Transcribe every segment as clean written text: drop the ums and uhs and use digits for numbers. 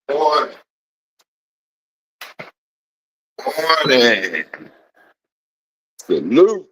Morning, morning. Salute.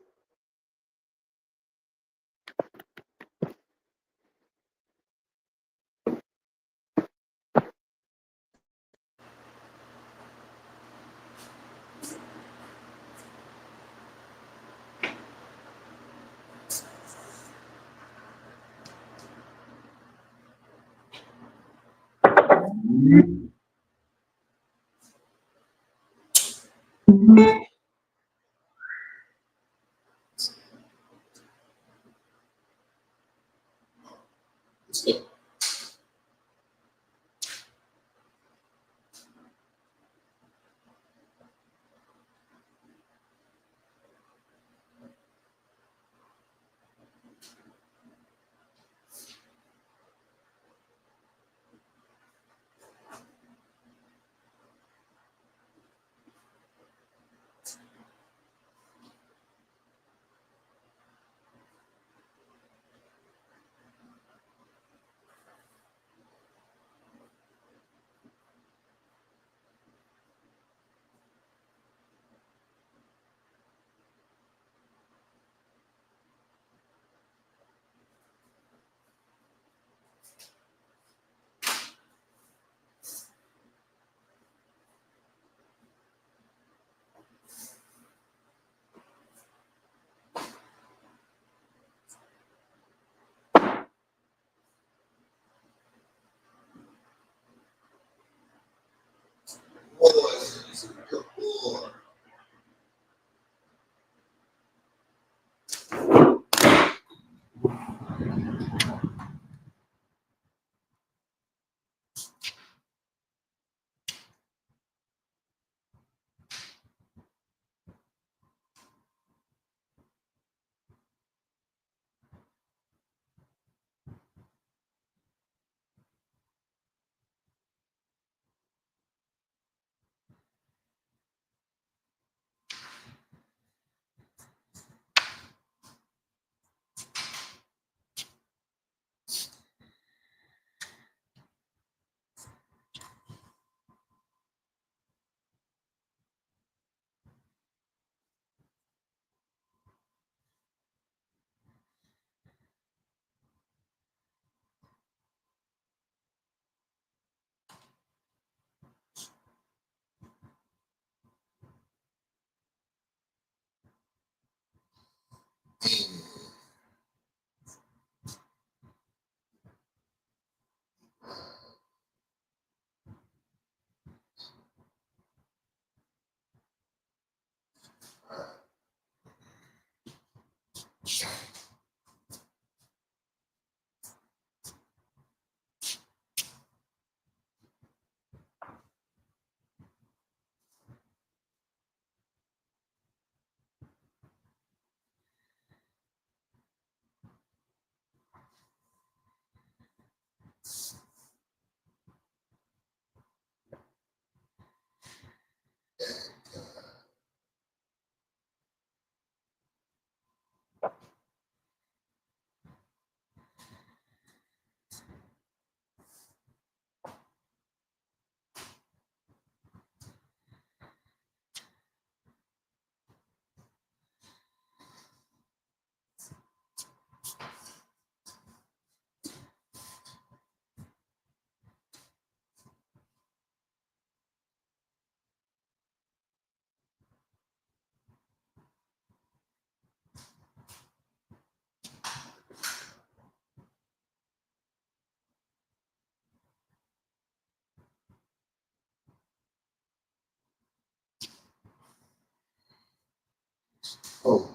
Oh,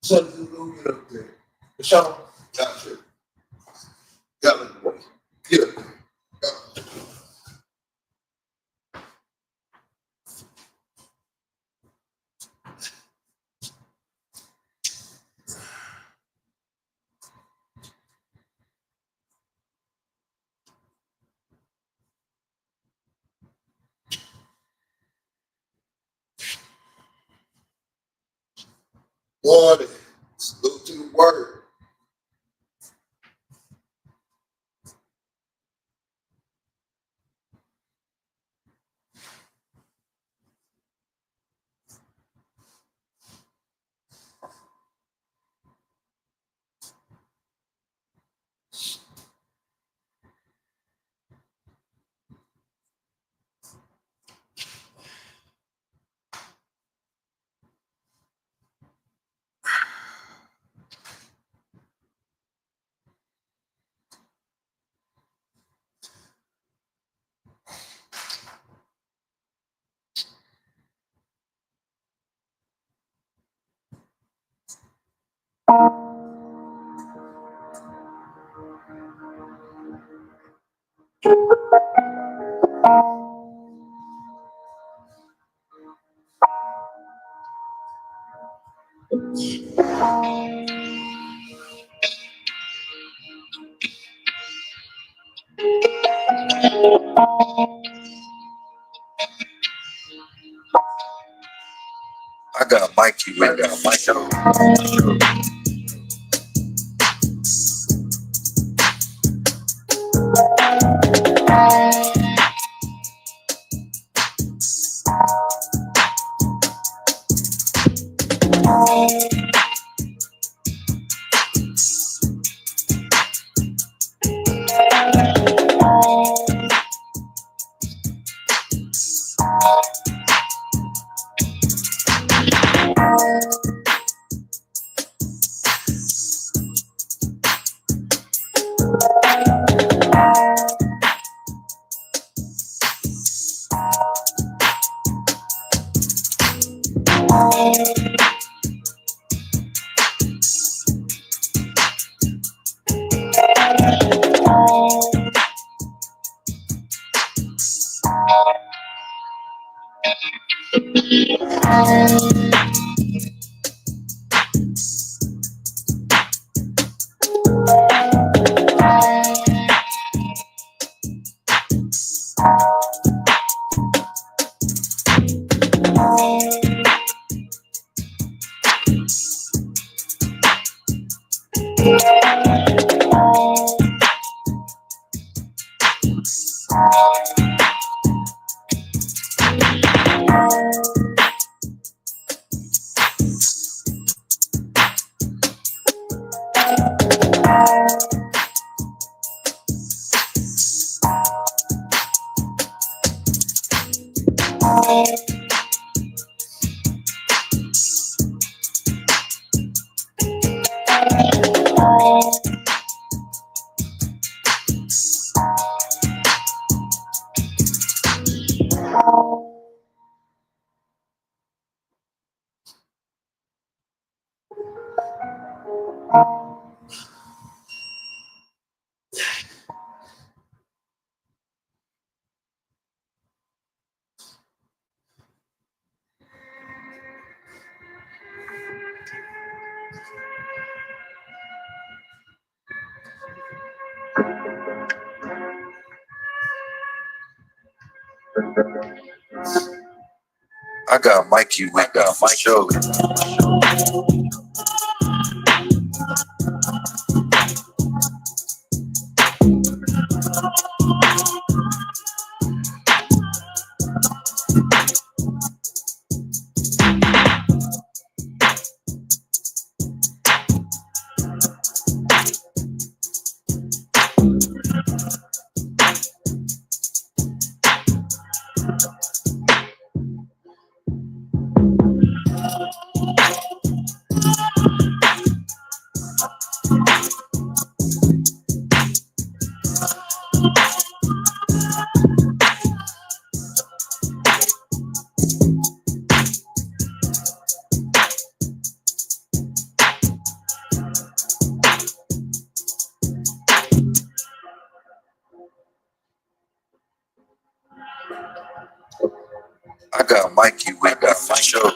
something a little bit up there. Michelle, gotcha. Got it. Yeah. morning. Salute to the word. I got Mikey with me on my show. I got Mikey with me on my show. I got Mikey with me on my show.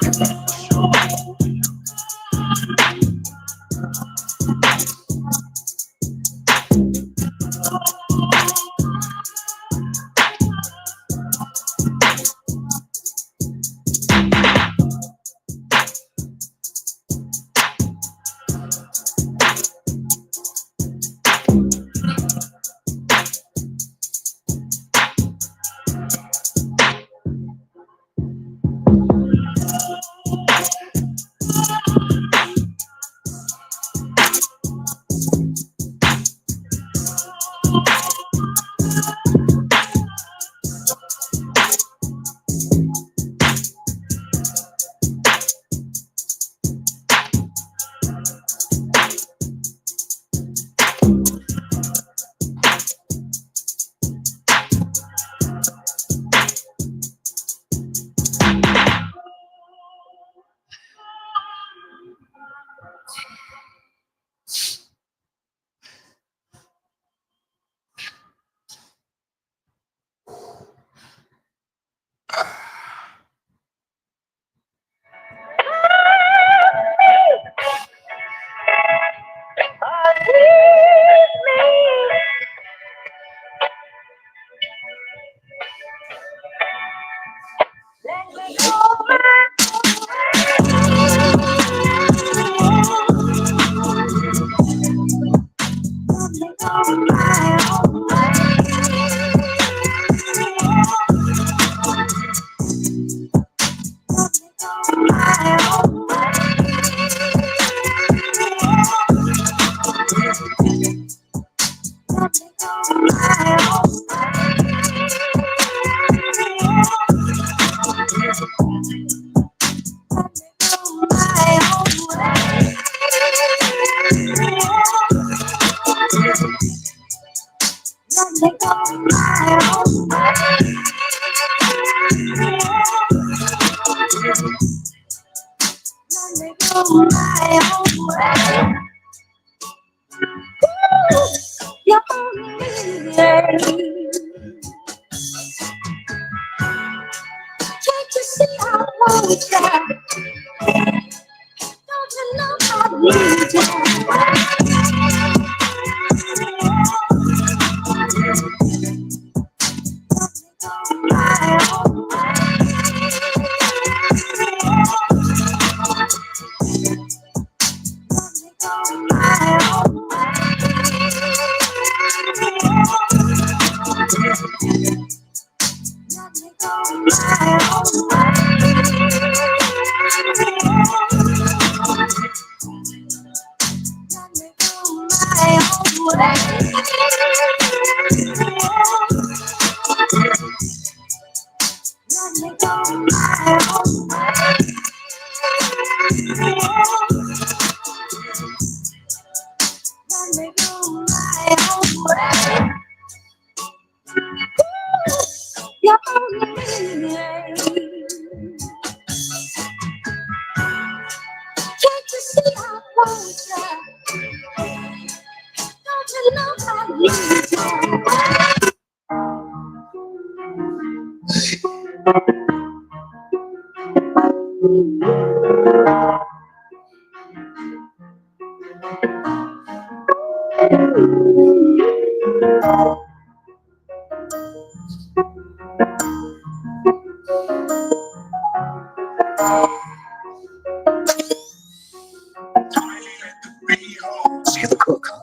See the cook, huh?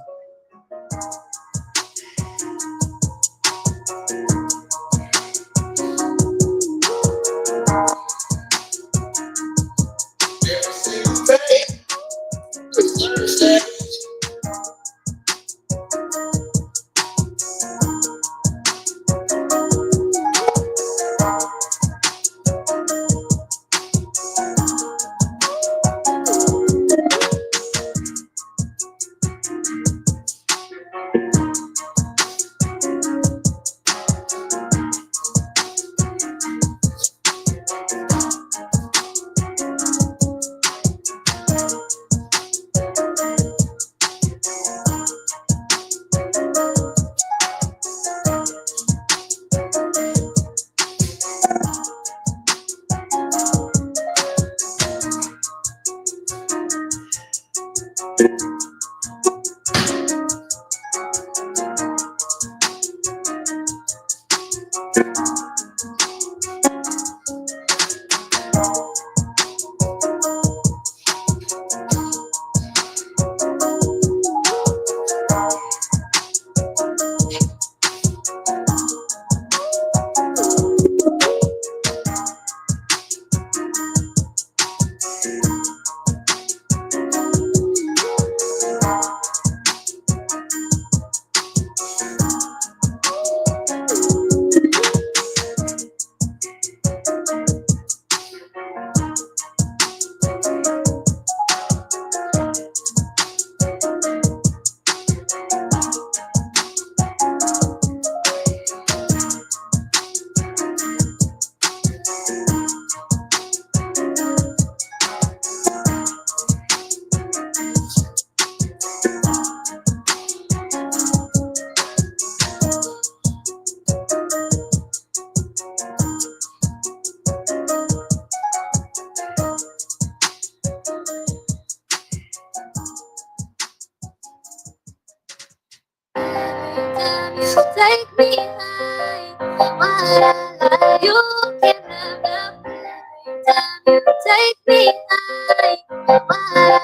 Take me high, while you can have every time you take me high, while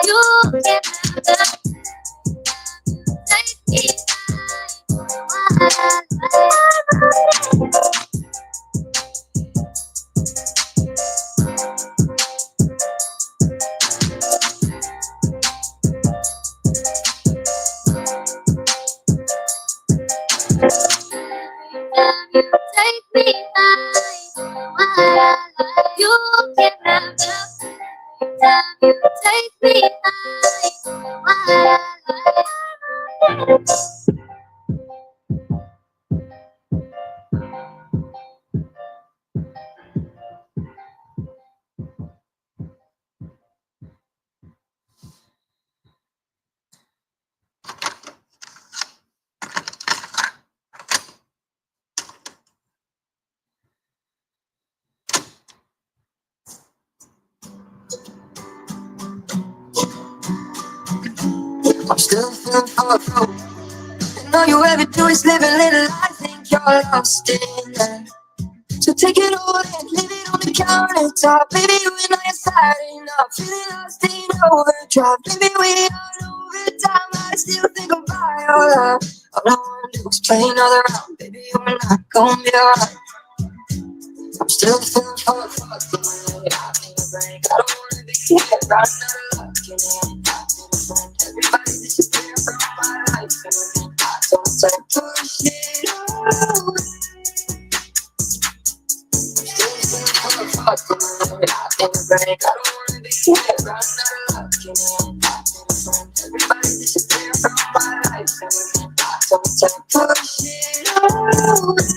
You can never take me take me high. You can never time you take me high. I'm still feeling powerful. And all you ever do is live a little life. Think you're lost in that. So take it all and leave it on the countertop. Maybe when I side enough, feeling lost in overdrive. Maybe we are overtime. I still think about your love. All I wanna do is play another round. Baby, you're not gonna be alright. I'm still feeling powerful. I need a break. I don't wanna be here. I'm not luck in the end. Everybody disappear from my life. And I don't say push it away. Fuck I need a break. I don't wanna be here. I'm not lucky in the end. Everybody disappear from my life. And I don't say push it away.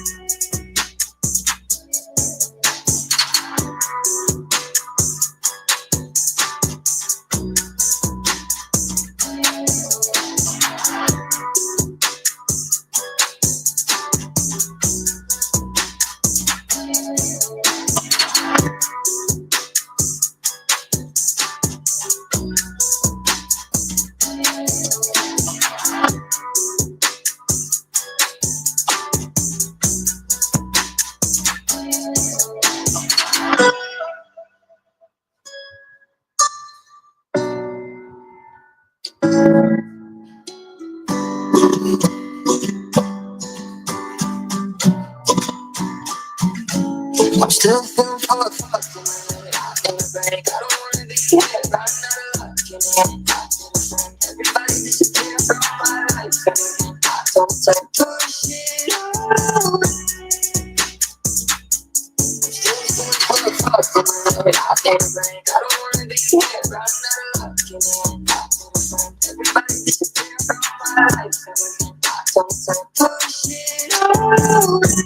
I'm still feeling powerful. I need a break. I don't wanna be here. I'm not lucky in the end. Everybody disappear from my life. And I don't say push it away. Still feeling powerful. I need a break. I don't wanna be here. I'm not lucky in the end. Everybody disappear from my life. And I don't say push it away.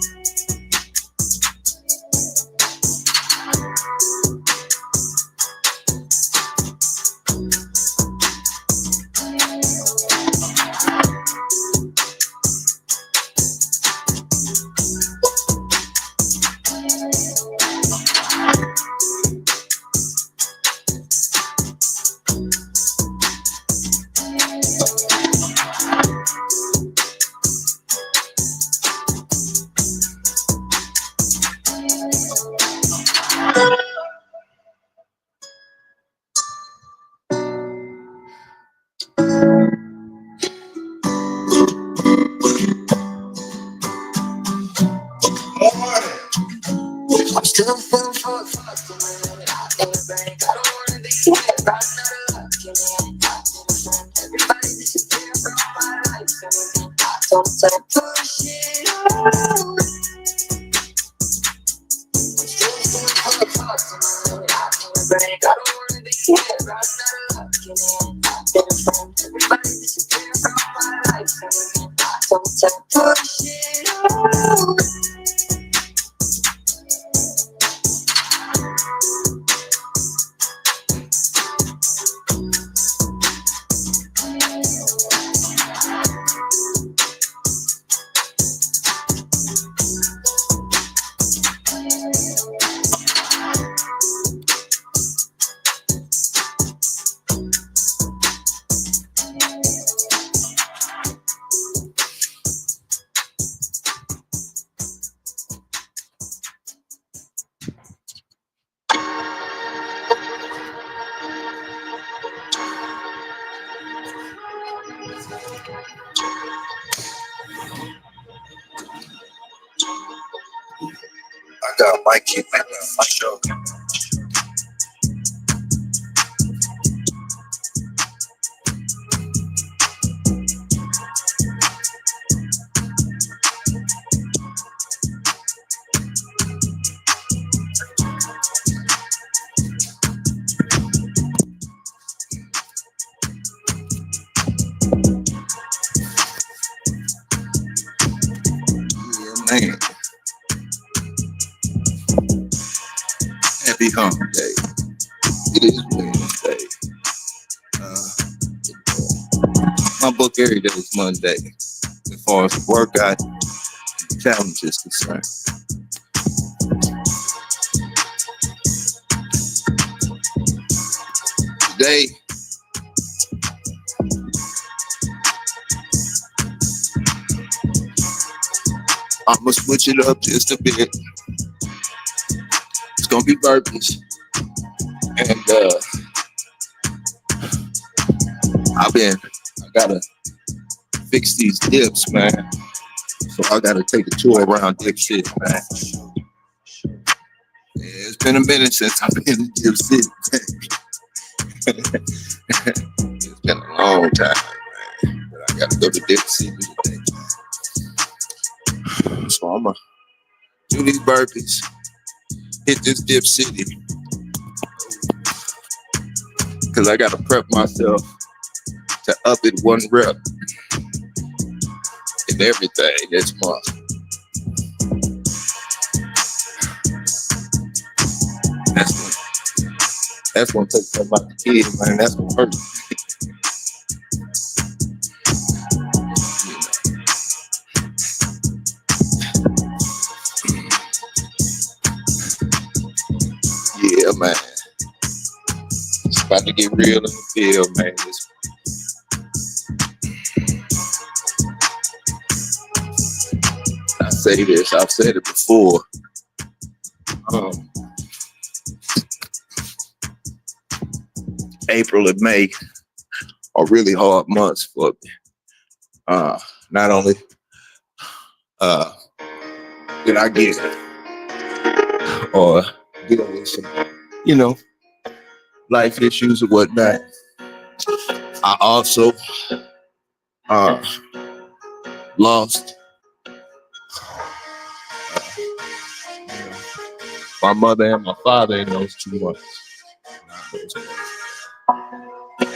I'm still feeling fucked. I need a break. I don't wanna be here. I'm not lucky in the end. Everybody disappear from my life. And I don't say push it away. I'm still feeling fucked. I need a break. I don't wanna be here. I'm not lucky in the end. Everybody disappear from my life. And I don't say push it away. might keep it for sure. Yeah, man. Happy hump day. It is Wednesday. My book every day is Monday. As far as workout challenge is concerned. Today, I'm gonna switch it up just a bit. It's gonna be burpees. And I gotta fix these dips, man. So I gotta take a tour around Dip City, man. Yeah, it's been a minute since I've been in Dip City. It's been a long time, man. But I gotta go to Dip City today. So I'm gonna do these burpees, hit this Dip City, because I gotta prep myself to up it one rep and everything this month. That's gonna take something out the kid, man. That's gonna hurt. Yeah, man. It's about to get real in the field, man. I say this, I've said it before. April and May are really hard months for me. Not only did I get or deal with some, life issues or whatnot, I also lost my mother and my father in those 2 months.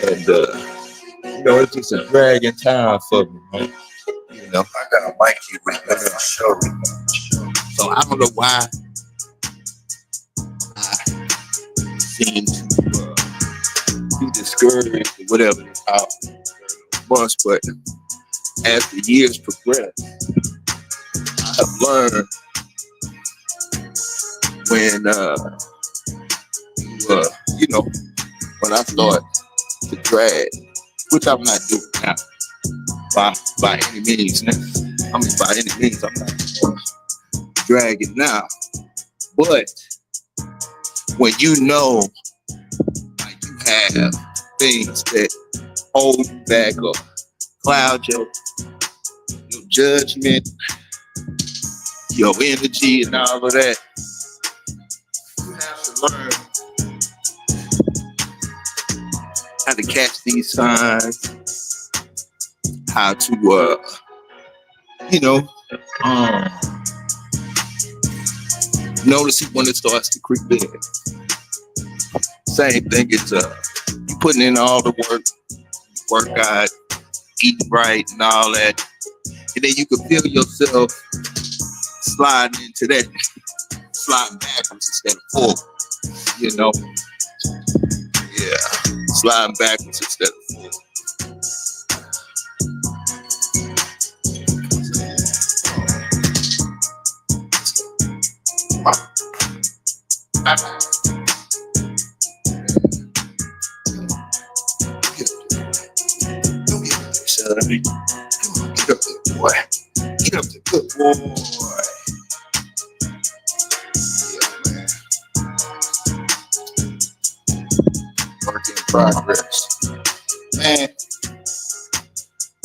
And it's just a dragging time for me, man. I gotta like you with that show. So I don't know why I seem to be discouraged or whatever months, but as the years progress, I have learned when I start to drag, which I'm not doing now by any means. By any means, I'm not dragging now. But when you know like you have things that hold you back or cloud your judgment, your energy and all of that, you have to learn how to catch these signs, how to notice it when it starts to creep in. Same thing, it's you putting in all the work out, eating right and all that, and then you can feel yourself sliding into that, sliding backwards instead of forward, Yeah, sliding backwards instead of forward. Get up there, boy. Get up there, good boy. Yeah, man. Work in progress. Man,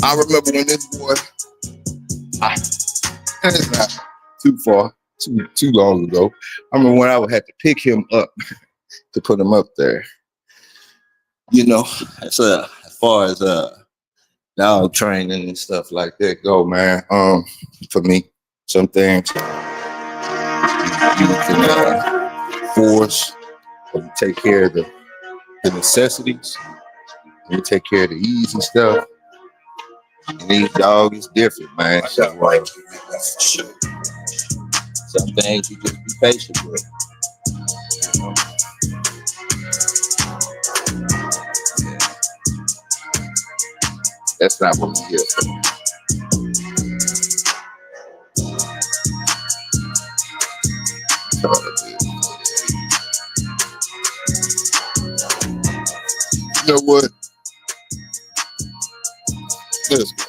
I remember when this boy, it's not too far, too long ago. I remember when I would have to pick him up to put him up there. You know, as far as dog training and stuff like that go, man. For me, some things you can force or you take care of the necessities. And you take care of the easy stuff. And each dog is different, man. So, some things you just be patient with. You know? That's not what we here for. You know what? Let's go.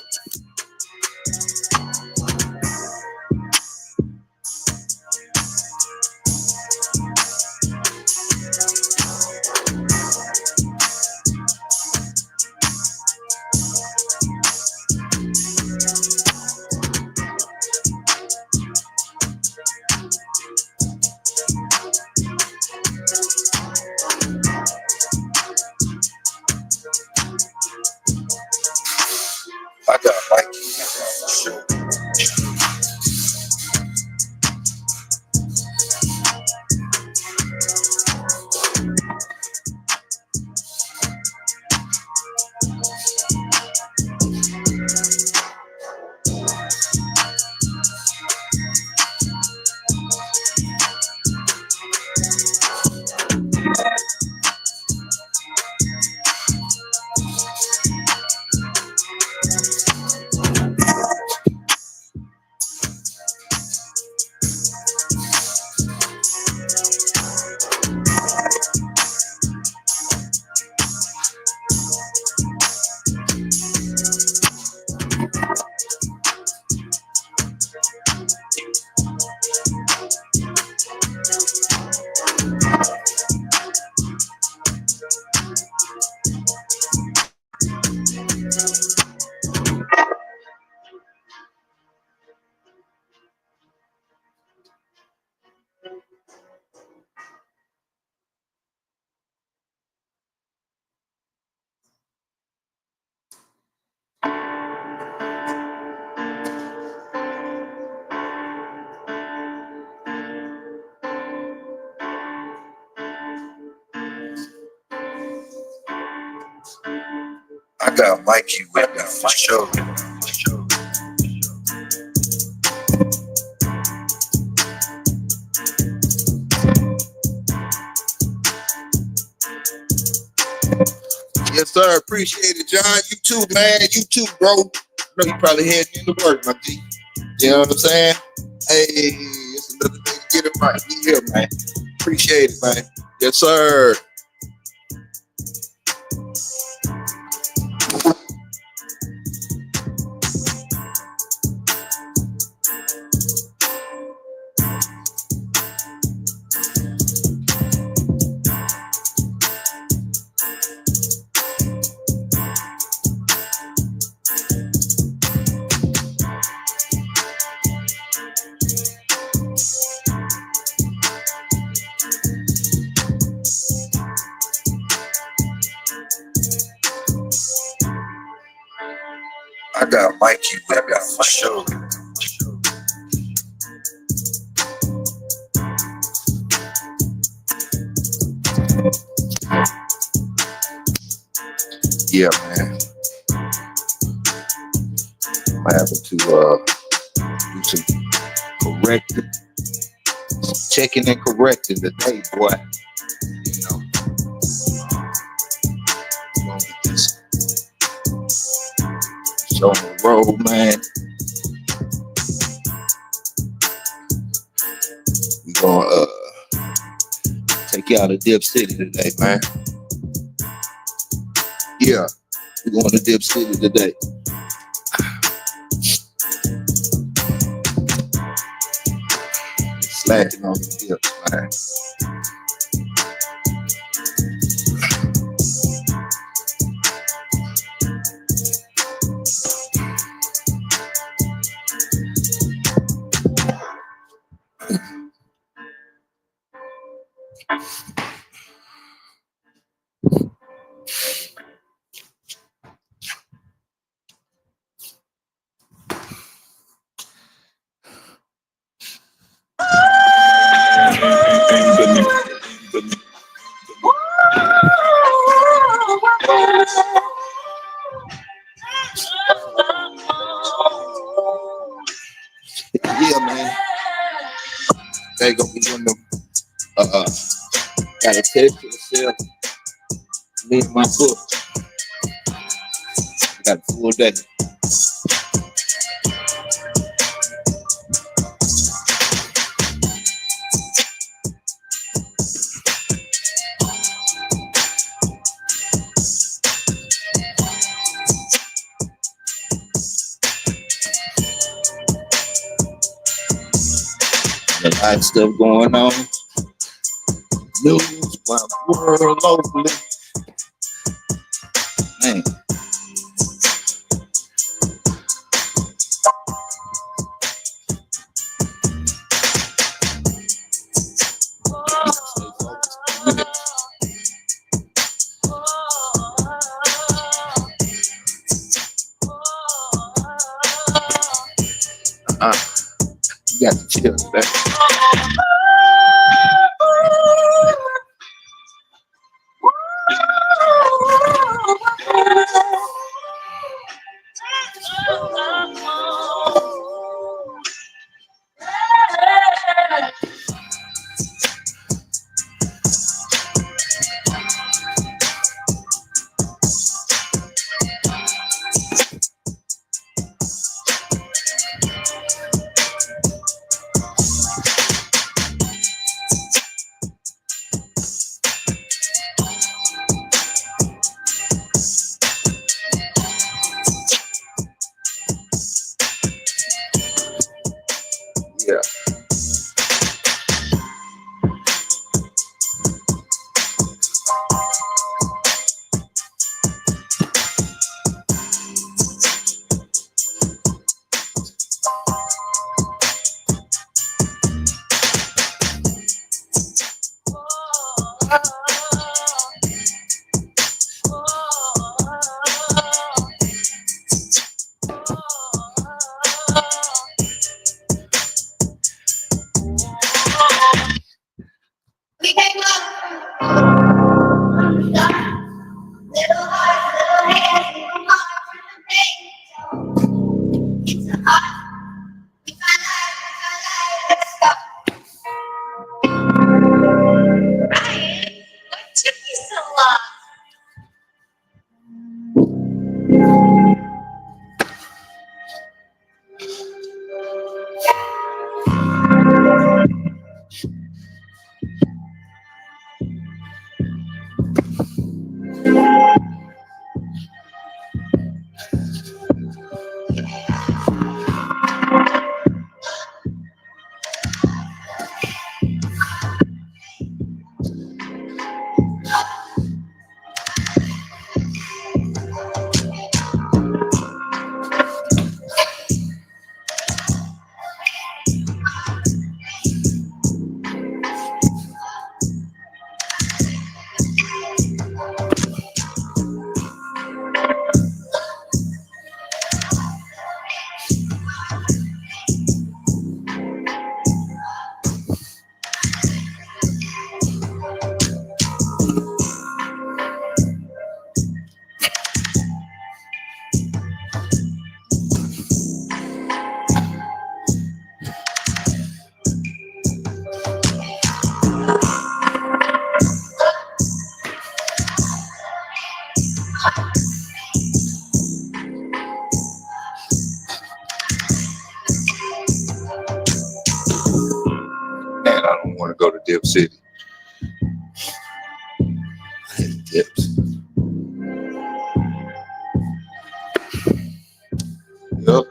I got Mikey for sure. I got Mikey with me for sure. Yes, sir. Appreciate it, John. You too, man. You too, bro. I know you probably heading into work, my G. You know what I'm saying? Hey, it's another day to get it right. We here, man. Appreciate it, man. Yes, sir. I got Mikey with me for sure. Yeah, man. I'm having to do some correcting, checking and correcting today, boy. You know, I'm gonna get this show on the road, man. We gonna take y'all to Dip City today, man. Yeah, we're going to Dip City today. Slacking on the dips, man. Yeah, man. They gonna be one of them. Gotta text yourself. Me and my book. I got a full day. A lot of stuff going on. News, my world, locally. Man. You got to chill, man. Yeah. We came up. Little heart, little hands, little heart, little pain. It's a heart. We find life, let's go. Ryan, what took you so long? Man, I don't want to go to Dip City. I hate dips. Yep.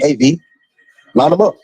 Hey V, line them up.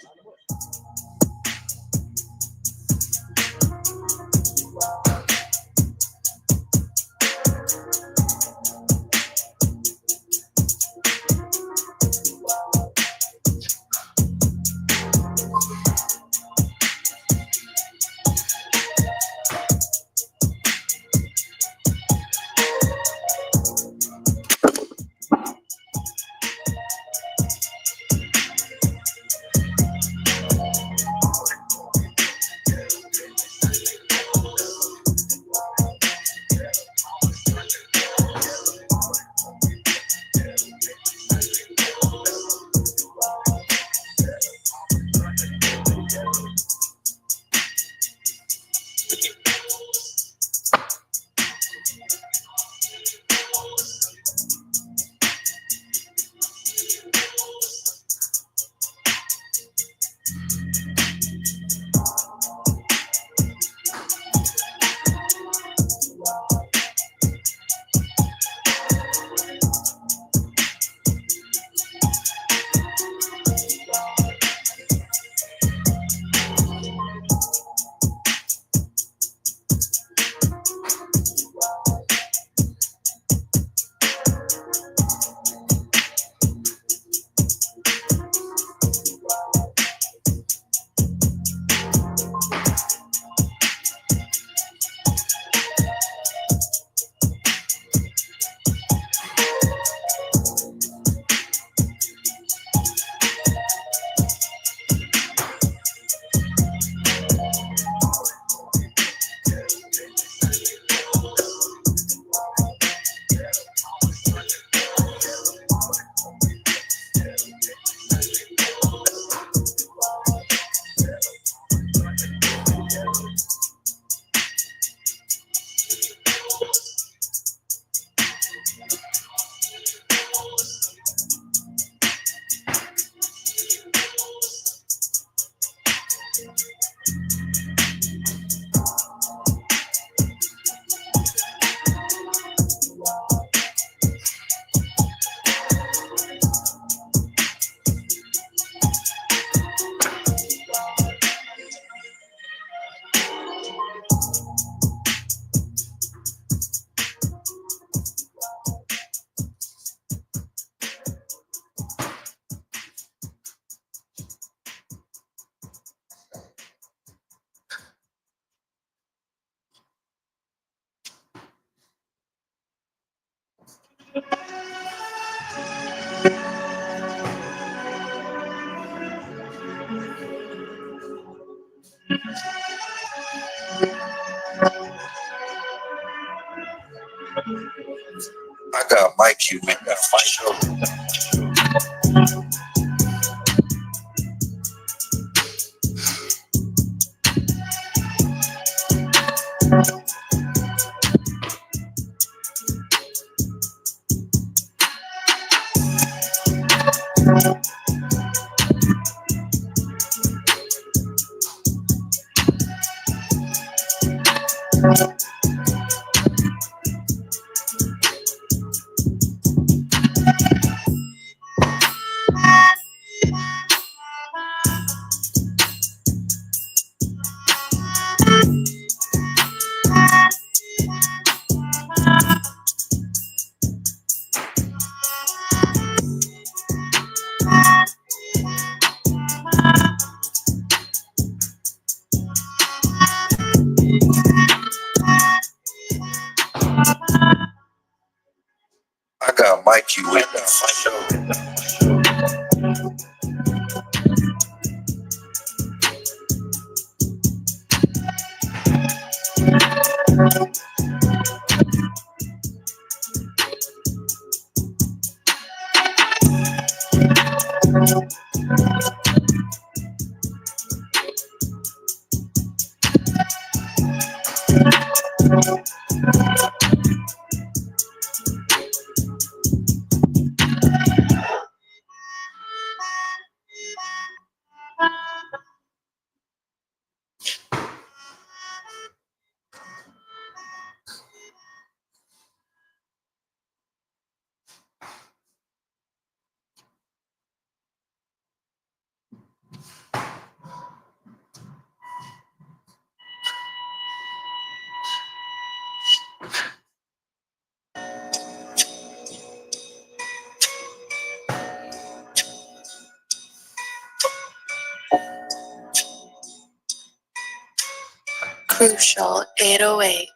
I got Mike Q, man. Got my show. I got Mike Q with my show. Crucial 808.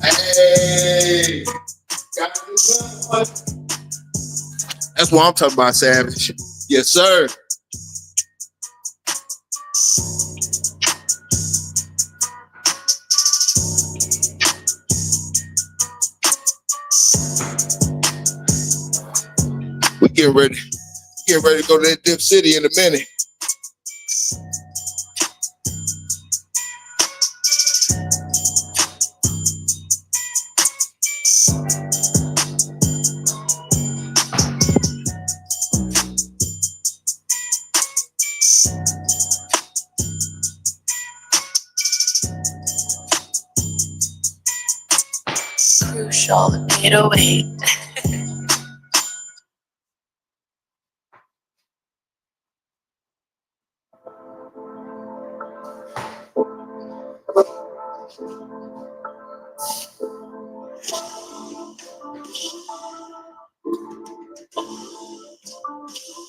Hey, that's what I'm talking about, Savage. Yes, sir. We getting ready to go to that Dip City in a minute. Crucial 808.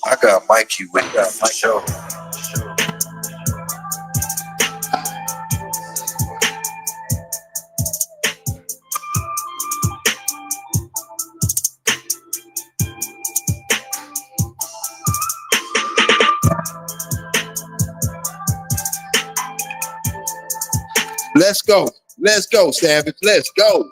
I got Mikey with my show. Let's go. Let's go, Savage. Let's go.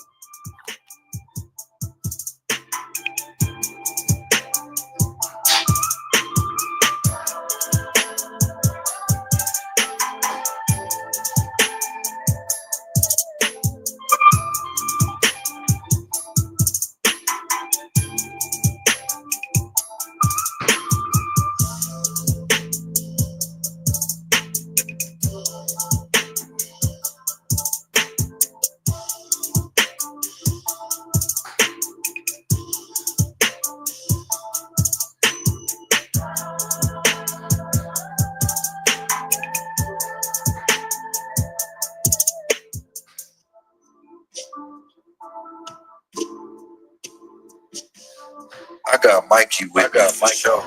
I got Mikey with my show.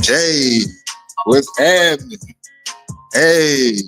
Jay, what's happening? Hey.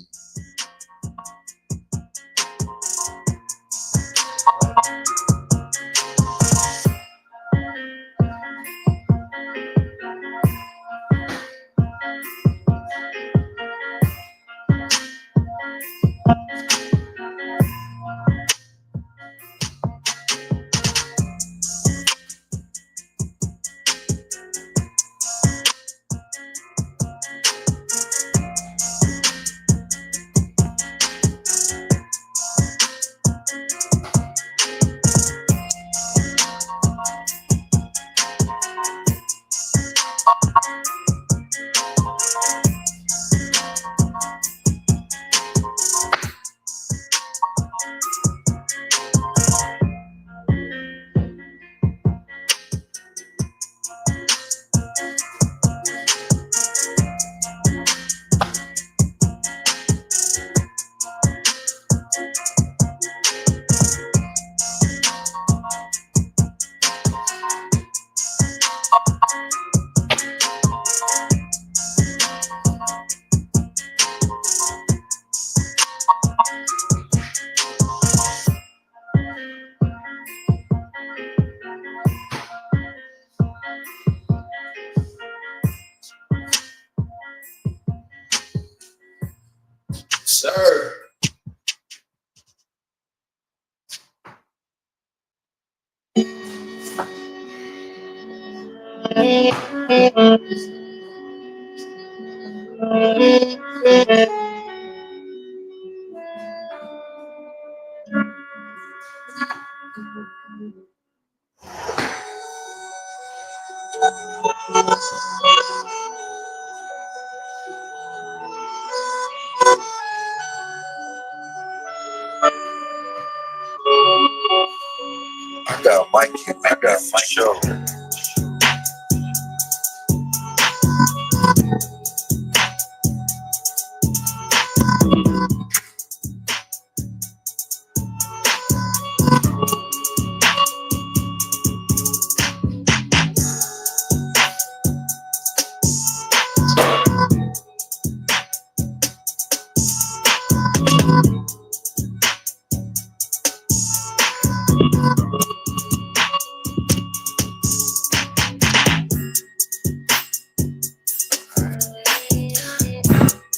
Sir. I got a mic here. I got my show.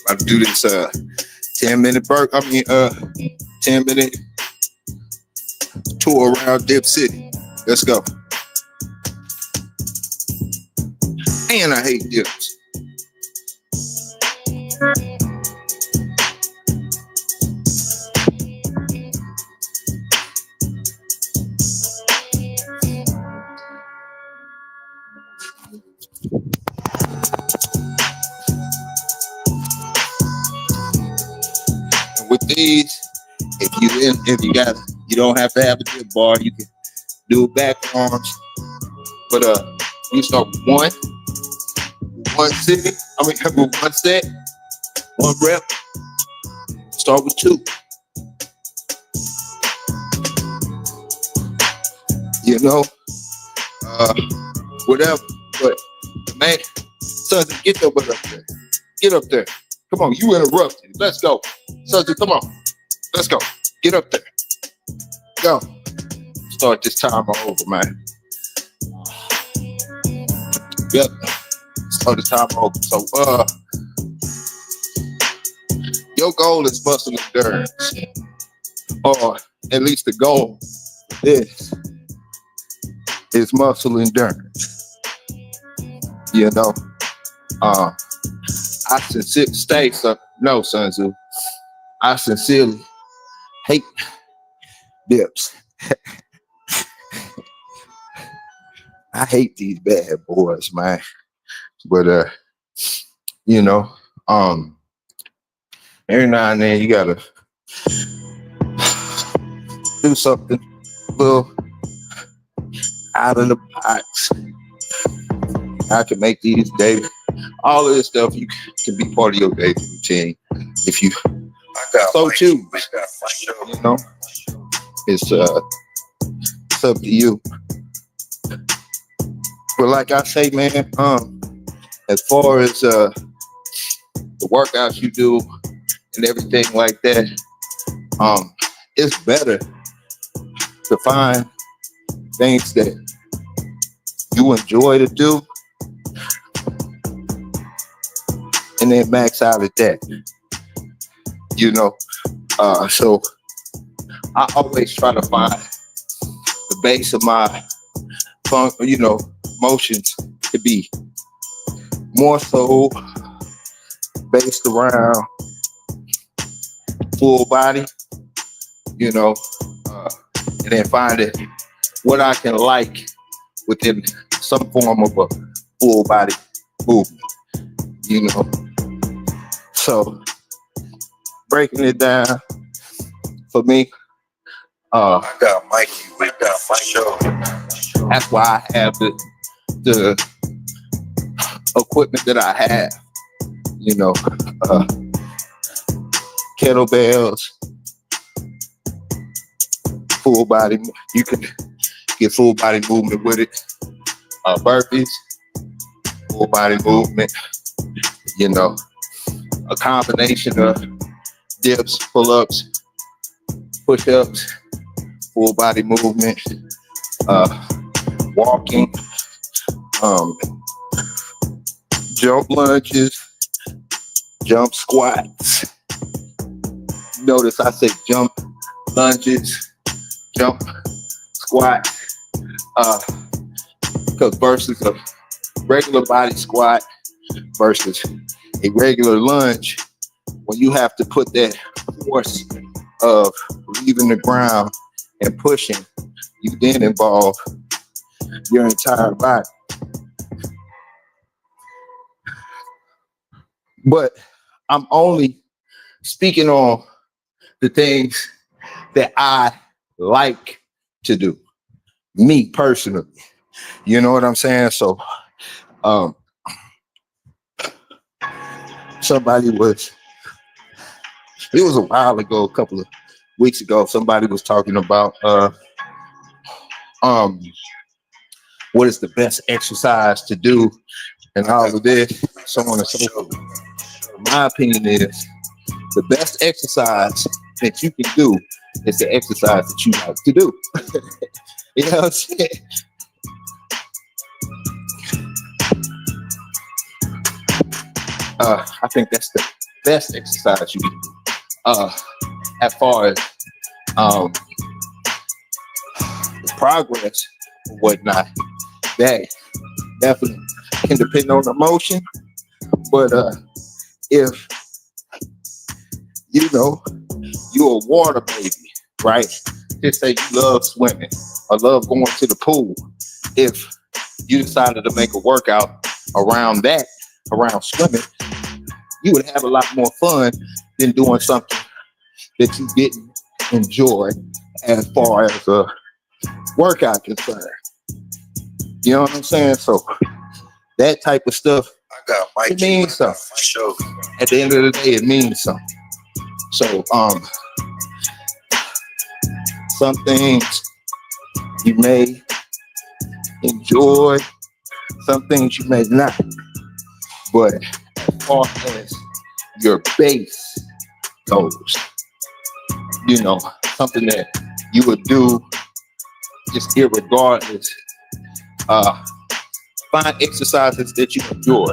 I'll do this 10-minute 10-minute tour around Dip City. Let's go. And I hate dips. With these, you don't have to have a dip bar. You can do back arms, but you start with one set, one rep. Start with 2. Whatever. But man, son, get your butt up there. Get up there. Come on, you interrupted. Let's go. Subject, come on. Let's go. Get up there. Go. Start this timer over, man. Yep. Start the timer over. So, your goal is muscle endurance, or at least the goal is muscle endurance. You know, I sincerely Sun Tzu. I sincerely hate dips. I hate these bad boys, man. But you know, every now and then you gotta do something a little out of the box. I can make these daily. All of this stuff you can be part of your daily routine if you so choose. You know, it's up to you. But like I say, man, as far as the workouts you do and everything like that, it's better to find things that you enjoy to do and then max out at that. You know, so I always try to find the base of my motions to be more so based around full body, and then find it what I can like within some form of a full body movement, So breaking it down for me, I got Mikey with my show. that's why I have the equipment that I have, kettlebells, full body. You can get full body movement with it. Burpees, full body movement. A combination of dips, pull-ups, push-ups, full body movement, walking, jump lunges, jump squats. Notice I said jump lunges, jump squats, because versus a regular body squat versus a regular lunge, when you have to put that force of leaving the ground and pushing, you then involve your entire body. But I'm only speaking on the things that I like to do, me personally. You know what I'm saying? So, it was a while ago, a couple of weeks ago, somebody was talking about what is the best exercise to do and all of this, so on and so forth. My opinion is the best exercise that you can do is the exercise that you like to do. You know what I'm saying? I think that's the best exercise you can do. As far as the progress and whatnot, that definitely can depend on the motion. But if you're a water baby, right? Just say you love swimming or love going to the pool. If you decided to make a workout around swimming, you would have a lot more fun than doing something that you didn't enjoy as far as a workout concerned. You know what I'm saying? So that type of stuff, I got Mikey. it means something. Show. At the end of the day, it means something. So some things you may enjoy, some things you may not. But as far as your base goes, something that you would do just irregardless, find exercises that you enjoy.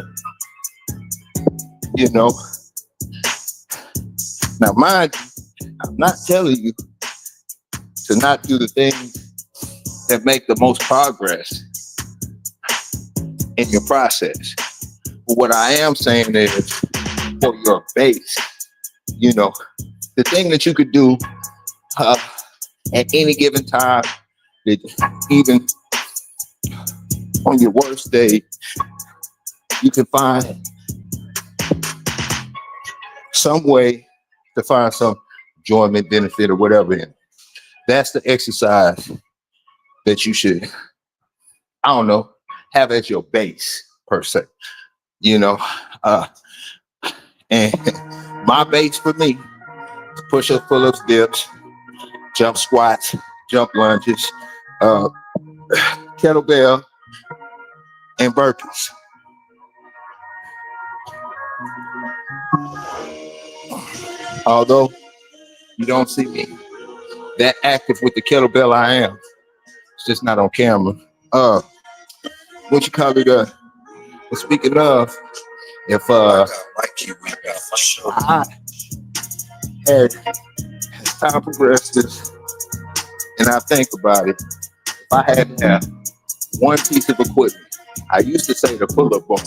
Now, mind you, I'm not telling you to not do the things that make the most progress in your process. But what I am saying is for your base, you know, the thing that you could do at any given time, that even on your worst day, you can find some way to find some enjoyment, benefit, or whatever in it. That's the exercise that you should, I don't know, have as your base per se. You know, and my base for me is push-ups, pull-ups, dips, jump squats, jump lunges, kettlebell, and burpees. Although you don't see me that active with the kettlebell, I am. It's just not on camera. What you call it? Speaking of, if I had, as time progresses and I think about it, if I had to have one piece of equipment, I used to say the pull-up bar,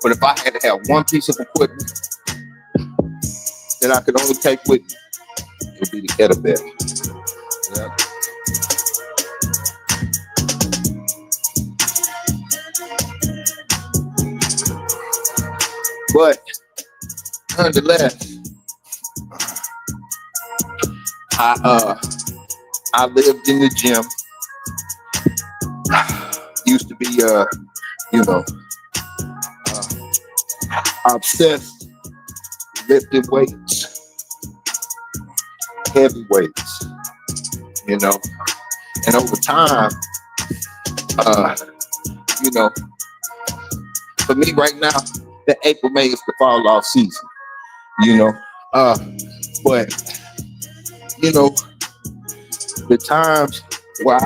but if I had to have one piece of equipment that I could only take with me, it would be the kettlebell. Yeah. But nonetheless, I lived in the gym. Used to be obsessed with lifting weights, heavy weights, you know. And over time, for me right now, the April, May is the fall off season, you know. But you know, the times where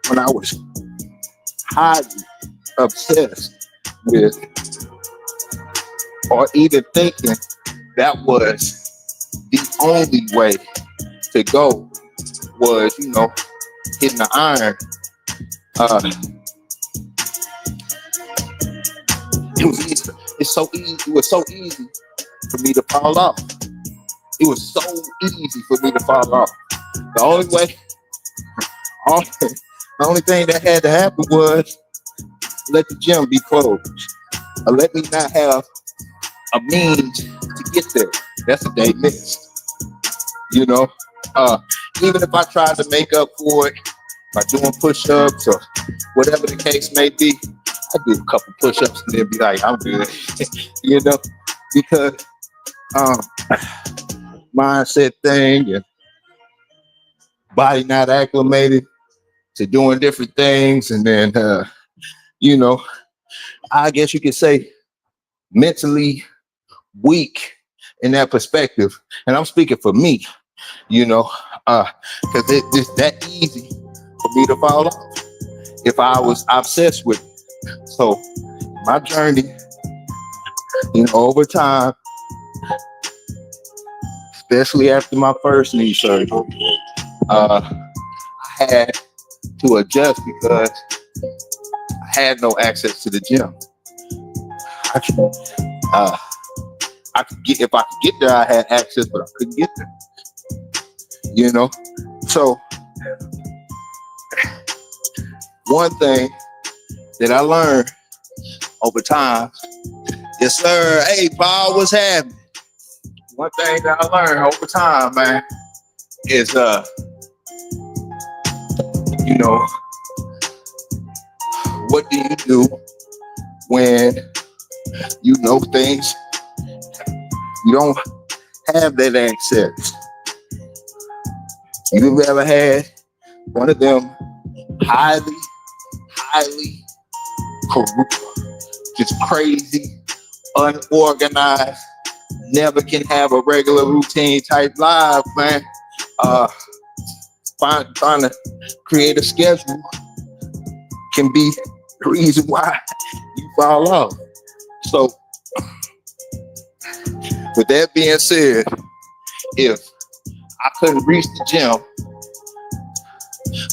when I was highly obsessed with, or even thinking that was the only way to go, was, you know, hitting the iron. It was easy. It's so easy. It was so easy for me to fall off. It was so easy for me to fall off. The only thing that had to happen was let the gym be closed, or let me not have a means to get there. That's a day missed. You know, even if I tried to make up for it by doing push-ups or whatever the case may be, I do a couple push-ups and then be like, I'm good. You know, because mindset thing and body not acclimated to doing different things, and then you know, I guess you could say mentally weak in that perspective. And I'm speaking for me, you know, because it's that easy for me to fall off if I was obsessed with it. So my journey, you know, over time, especially after my first knee surgery, I had to adjust because I had no access to the gym. I could get, if I could get there, I had access, but I couldn't get there. You know, so one thing that I learned over time, yes sir, hey Paul, what's happening? One thing that I learned over time, man, is you know, what do you do when you know things you don't have that access? You've ever had one of them highly just crazy, unorganized, never can have a regular routine type life, man? Trying to create a schedule can be the reason why you fall off. So with that being said, if I couldn't reach the gym,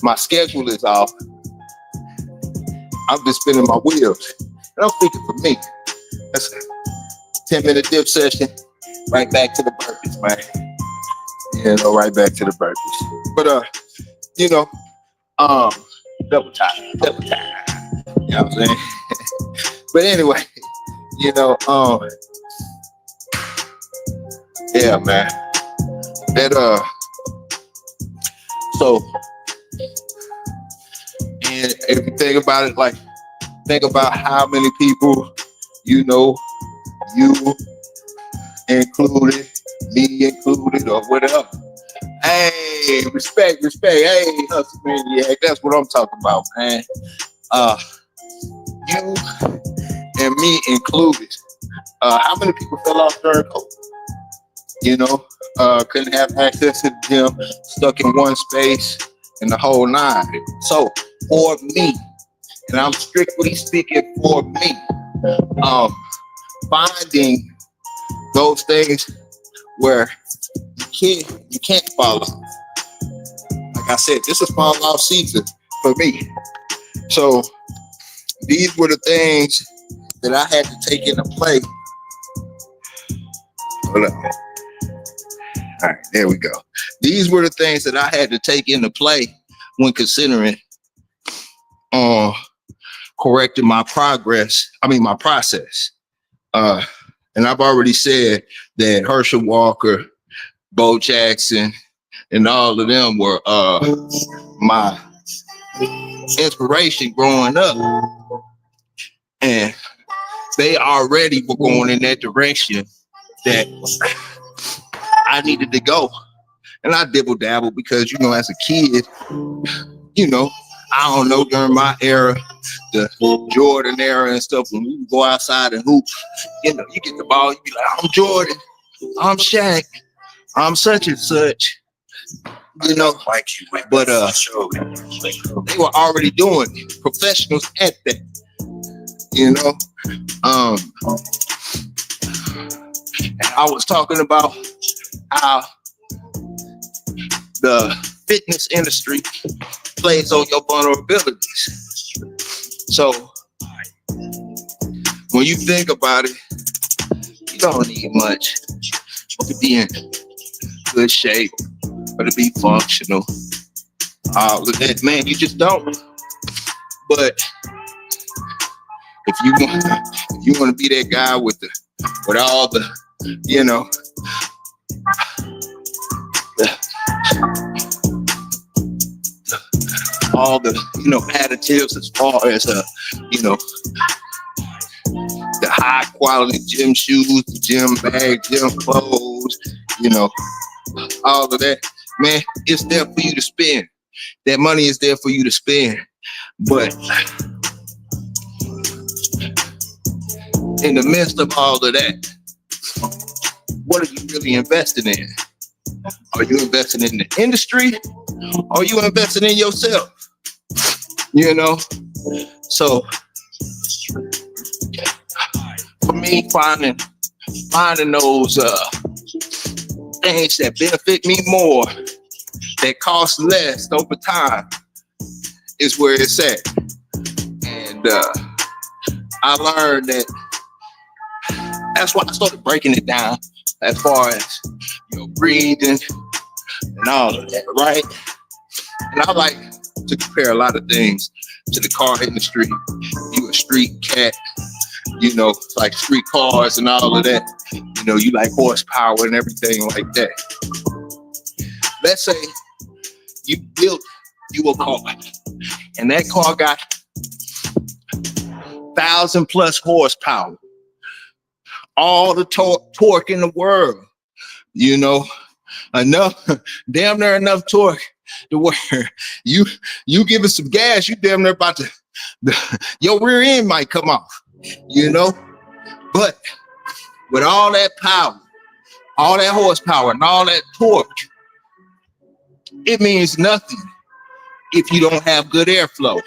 my schedule is off, I'm just spinning my wheels. And I'm thinking for me, that's a 10-minute dip session, right back to the burpees, man. Right back to the burpees. But double time. You know what I'm saying? But anyway, yeah, man. That so, and if you think about it, like, think about how many people, you included, me included, or whatever. Hey, respect. Hey, hustle maniac. That's what I'm talking about, man. You and me included. How many people fell off during COVID? Couldn't have access to the gym, stuck in one space, and the whole nine. So for me, and I'm strictly speaking for me, finding those things where you can't fall off. Like I said, this is fall off season for me. So these were the things that I had to take into play. Hold on. All right, there we go. These were the things that I had to take into play when considering correcting my process. And I've already said that Herschel Walker, Bo Jackson, and all of them were my inspiration growing up. And they already were going in that direction that I needed to go. And I dibble dabble because, as a kid, I don't know, during my era, the Jordan era and stuff, when we would go outside and hoop, you get the ball, you be like, I'm Jordan, I'm Shaq, I'm such and such, but they were already doing it, professionals at that, and I was talking about how the fitness industry plays on your vulnerabilities. So when you think about it, you don't need much to be in good shape or to be functional. All of that, man, you just don't. But if you want to be that guy with all the all the additives as far as the high quality gym shoes, the gym bag, gym clothes, all of that, man, it's there for you to spend. That money is there for you to spend. But in the midst of all of that, what are you really investing in? Are you investing in the industry? Or are you investing in yourself? So for me, finding those things that benefit me more, that cost less over time, is where it's at. And I learned that. That's why I started breaking it down as far as breathing and all of that, right? And I like to compare a lot of things to the car industry. You a street cat, like street cars and all of that. You like horsepower and everything like that. Let's say you built you a car, and that car got 1,000+ horsepower, all the torque in the world. Damn near enough torque to where you give it some gas, you damn near about to, your rear end might come off, But with all that power, all that horsepower, and all that torque, it means nothing if you don't have good airflow.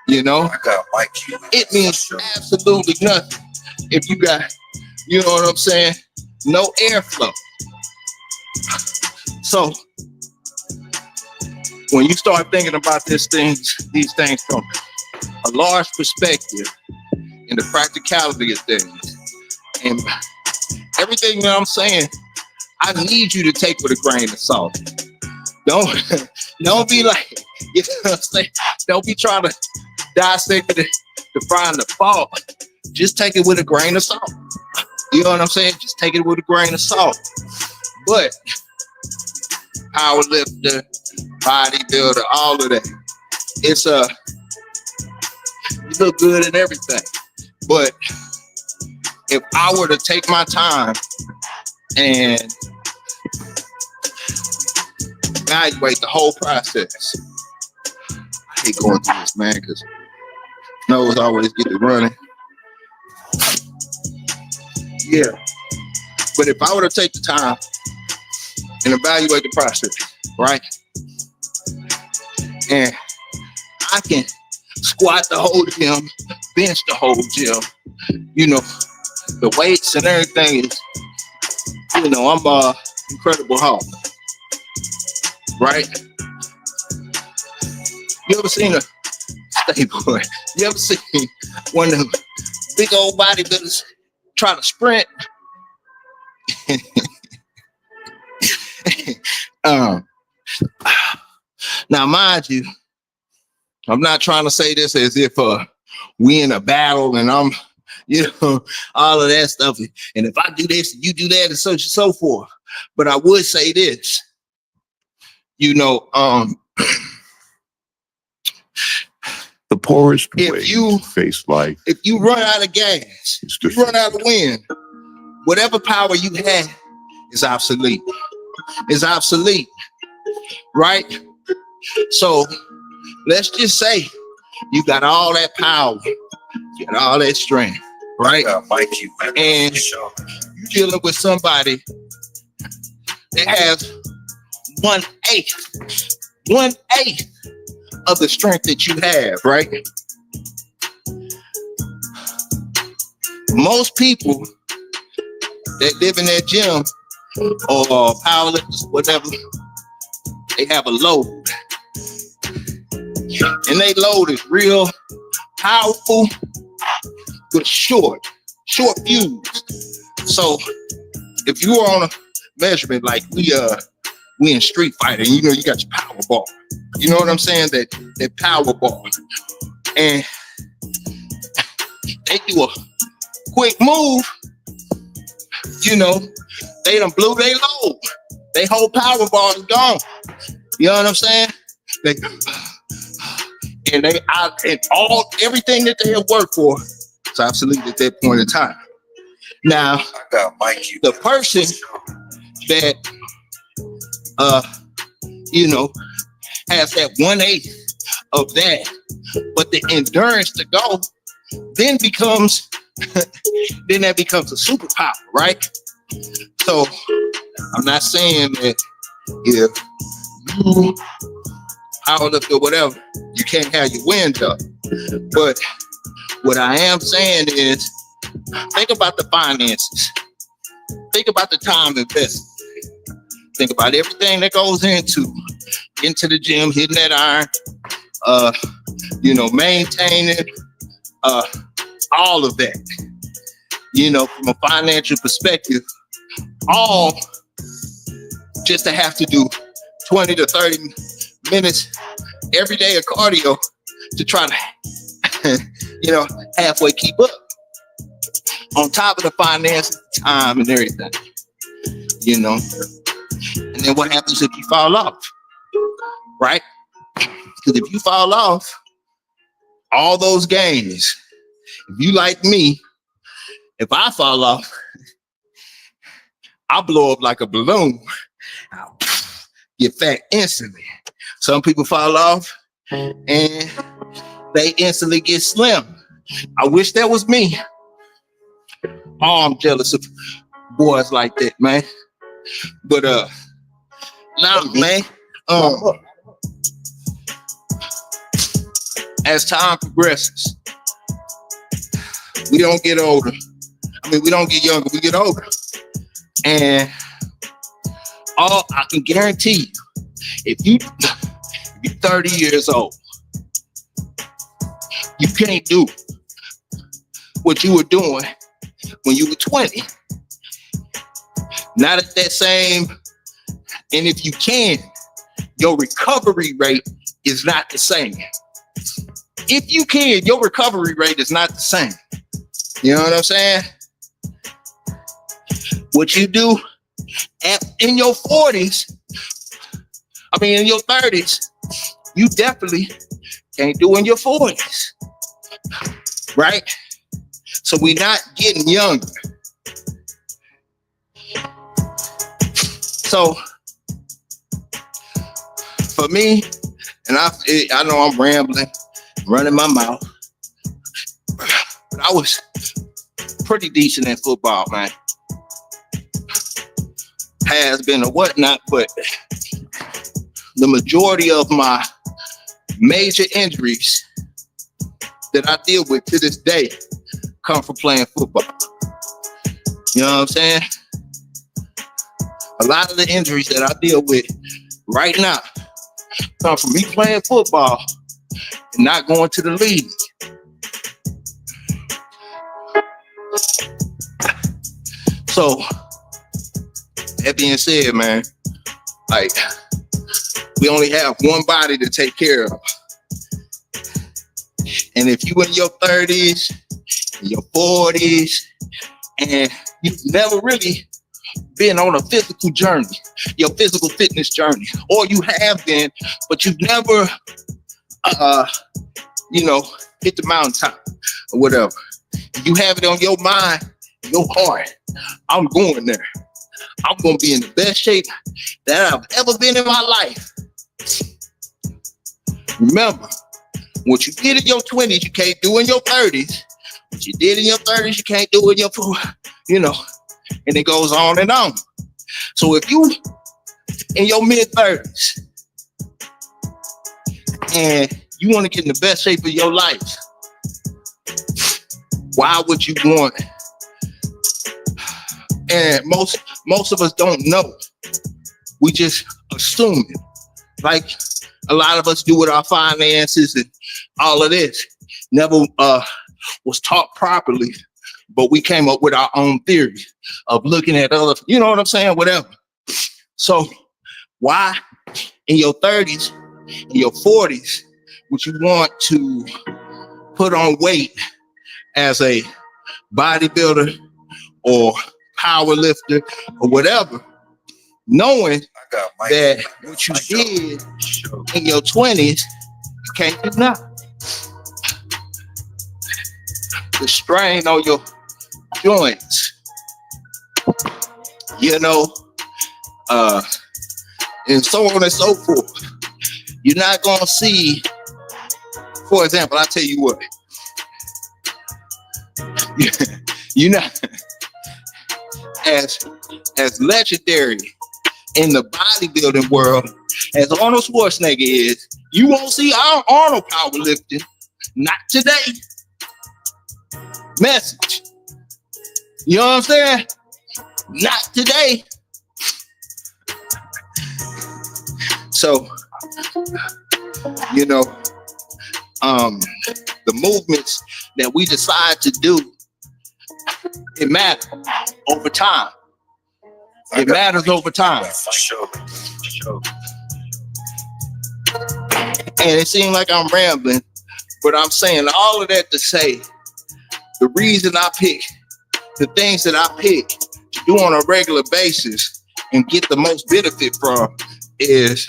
It means absolutely nothing if you got, what I'm saying, no airflow. So when you start thinking about these things from a large perspective and the practicality of things and everything that I'm saying, I need you to take with a grain of salt. Don't be like, you know what I'm saying? Don't be trying to dissect it to find the fault. Just take it with a grain of salt. You know what I'm saying? Just take it with a grain of salt. But power lifter, bodybuilder, all of that. It's you look good and everything. But if I were to take my time and evaluate the whole process, I hate going through this, man, because nose always get to running. Yeah. But if I were to take the time and evaluate the process, right? And I can squat the whole gym, bench the whole gym, you know, the weights and everything is, you know, I'm Incredible Hulk, right? You ever seen a stable? You ever seen one of them big old bodybuilders try to sprint? Now, mind you, I'm not trying to say this as if we in a battle and I'm, you know, all of that stuff. And if I do this, you do that, and so on and so forth. But I would say this, you know, the poorest way if you to face life, if you run out of gas, is you run out of wind, whatever power you had is obsolete. It's obsolete, right? So let's just say you got all that power, you got all that strength, right? And you're dealing with somebody that has 1/8 of the strength that you have, right? Most people that live in that gym or powerlifters, whatever, they have a load. And they load is real powerful, but short fused. So if you are on a measurement like we in Street Fighter, and you know you got your power bar. You know what I'm saying? That power bar. And they do a quick move, you know, they done blew their load. They whole power bar is gone. You know what I'm saying? Everything that they have worked for is obsolete at that point in time. Now, the person that you know, has that 1/8 of that, but the endurance to go, then that becomes a superpower, right? So I'm not saying that if you powerlift or whatever, you can't have your wind up. But what I am saying is, think about the finances. Think about the time invested. Think about everything that goes into the gym, hitting that iron, you know, maintaining, all of that, you know, from a financial perspective, all just to have to do 20 to 30 minutes every day of cardio to try to, you know, halfway keep up. On top of the finance, time, and everything, you know. And then what happens if you fall off, right? Because if you fall off, all those gains, if you like me, if I fall off, I blow up like a balloon. I'll get fat instantly. Some people fall off and they instantly get slim. I wish that was me. Oh, I'm jealous of boys like that, man. But now, man, as time progresses, we don't get older. I mean, we don't get younger, we get older. And all I can guarantee you, if you're 30 years old, you can't do what you were doing when you were 20. Not at that same, and if you can, your recovery rate is not the same. If you can, your recovery rate is not the same. You know what I'm saying? What you do in your 40s, in your 30s, you definitely can't do in your 40s. Right? So we're not getting younger. So for me, and I know I'm rambling, running my mouth, but I was pretty decent in football, man. Has been or whatnot, but the majority of my major injuries that I deal with to this day come from playing football. You know what I'm saying? A lot of the injuries that I deal with right now come from me playing football and not going to the league. So, that being said, man, like, we only have one body to take care of. And if you in your 30s, your 40s, and you've never really been on a physical journey, your physical fitness journey, or you have been, but you've never, hit the mountaintop or whatever. You have it on your mind, your heart. I'm going there. I'm going to be in the best shape that I've ever been in my life. Remember, what you did in your 20s, you can't do in your 30s. What you did in your 30s, you can't do in your, and it goes on and on. So if you in your mid-30s and you want to get in the best shape of your life, why would you want it? And most of us don't know. We just assume it. Like a lot of us do with our finances and all of this. Never was taught properly, but we came up with our own theory of looking at other, you know what I'm saying? Whatever. So why in your 30s, in your 40s, would you want to put on weight as a bodybuilder or power lifter or whatever, knowing that what you did in your 20s, you can't do now. The strain on your joints, and so on and so forth. You're not going to see, for example, I'll tell you what, you're not as legendary in the bodybuilding world as Arnold Schwarzenegger is. You won't see Arnold powerlifting, not today. Message. You know what I'm saying? Not today. So, the movements that we decide to do, it matters over time. It matters over time. For sure. And it seems like I'm rambling, but I'm saying all of that to say the reason I pick the things that I pick to do on a regular basis and get the most benefit from is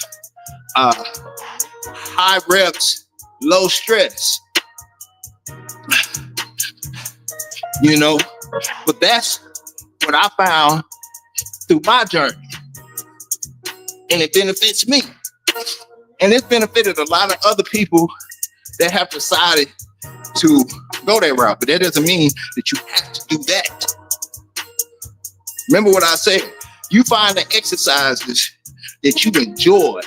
high reps, low stress. But that's what I found through my journey. And it benefits me. And it's benefited a lot of other people that have decided to go that route. But that doesn't mean that you have to do that. Remember what I said. You find the exercises that you enjoy.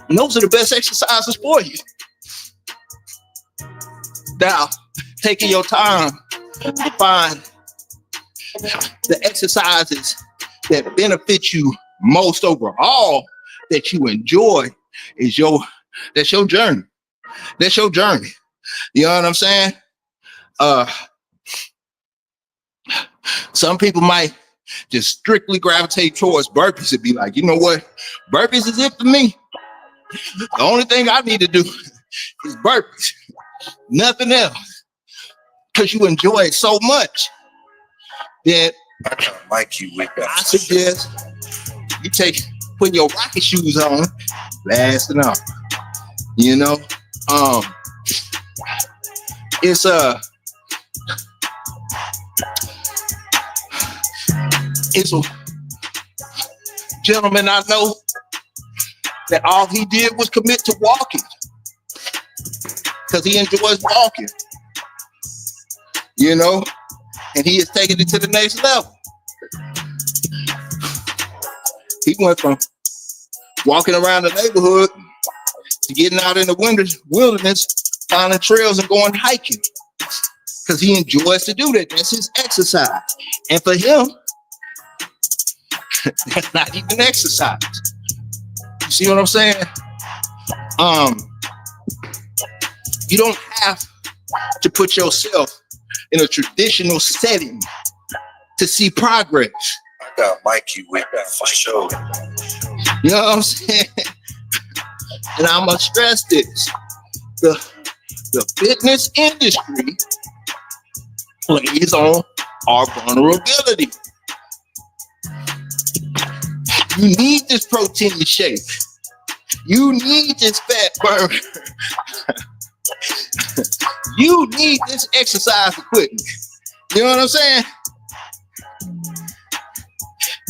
And those are the best exercises for you. Now, taking your time to find the exercises that benefits you most overall, that you enjoy, is that's your journey. That's your journey. You know what I'm saying? Some people might just strictly gravitate towards burpees and be like, you know what? Burpees is it for me. The only thing I need to do is burpees. Nothing else. Because you enjoy it so much that I got Mikey with that. I suggest you put your rocket shoes on, blasting off. You know? It's a gentleman I know that all he did was commit to walking because he enjoys walking, you know, and he has taken it to the next level. He went from walking around the neighborhood to getting out in the wilderness, finding trails and going hiking because he enjoys to do that. That's his exercise. And for him, that's not even exercise. You see what I'm saying? You don't have to put yourself in a traditional setting to see progress. I got Mikey with that for sure. You know what I'm saying? And I'm gonna stress this: the fitness industry plays on our vulnerability. You need this protein shake. You need this fat burner. You need this exercise equipment. You know what I'm saying?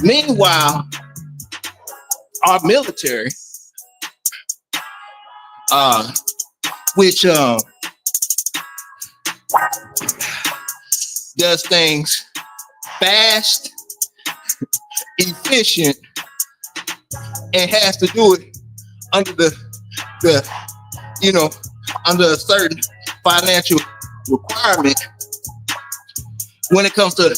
Meanwhile, our military, which does things fast, efficient, and has to do it under under a certain financial requirement. When it comes to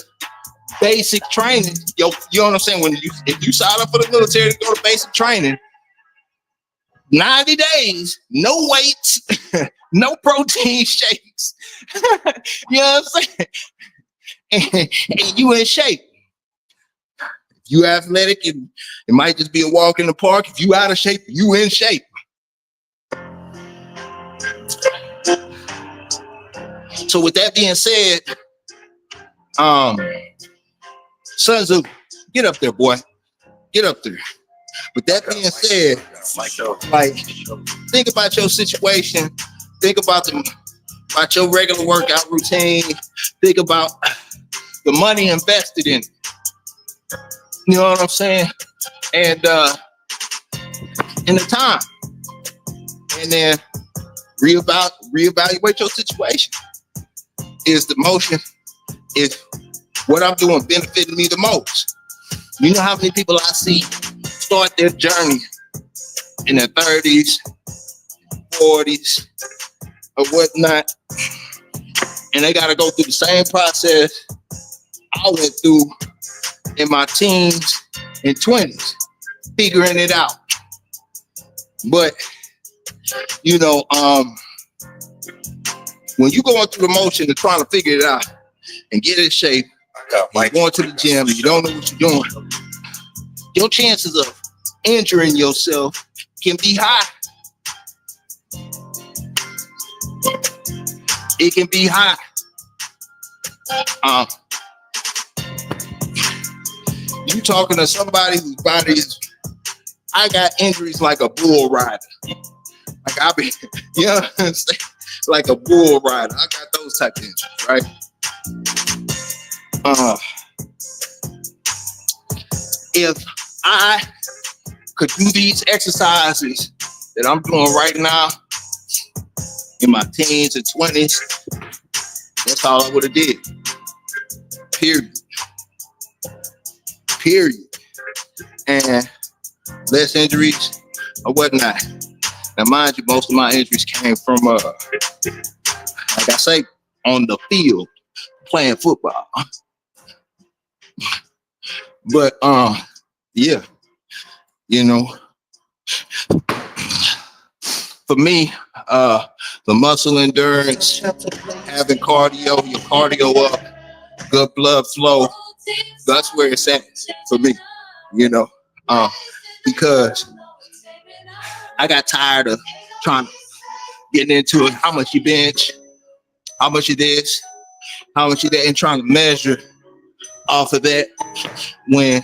basic training, you know what I'm saying? If you sign up for the military to go to basic training, 90 days, no weights, no protein shakes. You know what I'm saying? And you in shape. If you athletic, it might just be a walk in the park. If you out of shape, you in shape. So with that being said, Sun Tzu, get up there, boy. Get up there. With that being said, like, think about your situation. Think about your regular workout routine. Think about the money invested in it. You know what I'm saying? And the time. And then reevaluate your situation. Is the motion, is what I'm doing benefiting me the most? You know how many people I see start their journey in their 30s, 40s, or whatnot, and they got to go through the same process I went through in my teens and 20s, figuring it out. But, you know, when you going through the motion of trying to figure it out and get in shape, you're going to the gym and you don't know what you're doing, your chances of injuring yourself can be high. It can be high. You talking to somebody whose body is, I got injuries like a bull rider. Like I be, you know what I'm saying? Like a bull rider. I got those type of injuries, right? If I could do these exercises that I'm doing right now in my teens and 20s, that's all I would have did. Period. And less injuries or whatnot. Now, mind you, most of my injuries came from, like I say, on the field, playing football. But yeah, you know, for me, the muscle endurance, having cardio, your cardio up, good blood flow, that's where it's at for me, you know, because I got tired of trying to get into it, how much you bench, how much you this, how much you that, and trying to measure off of that when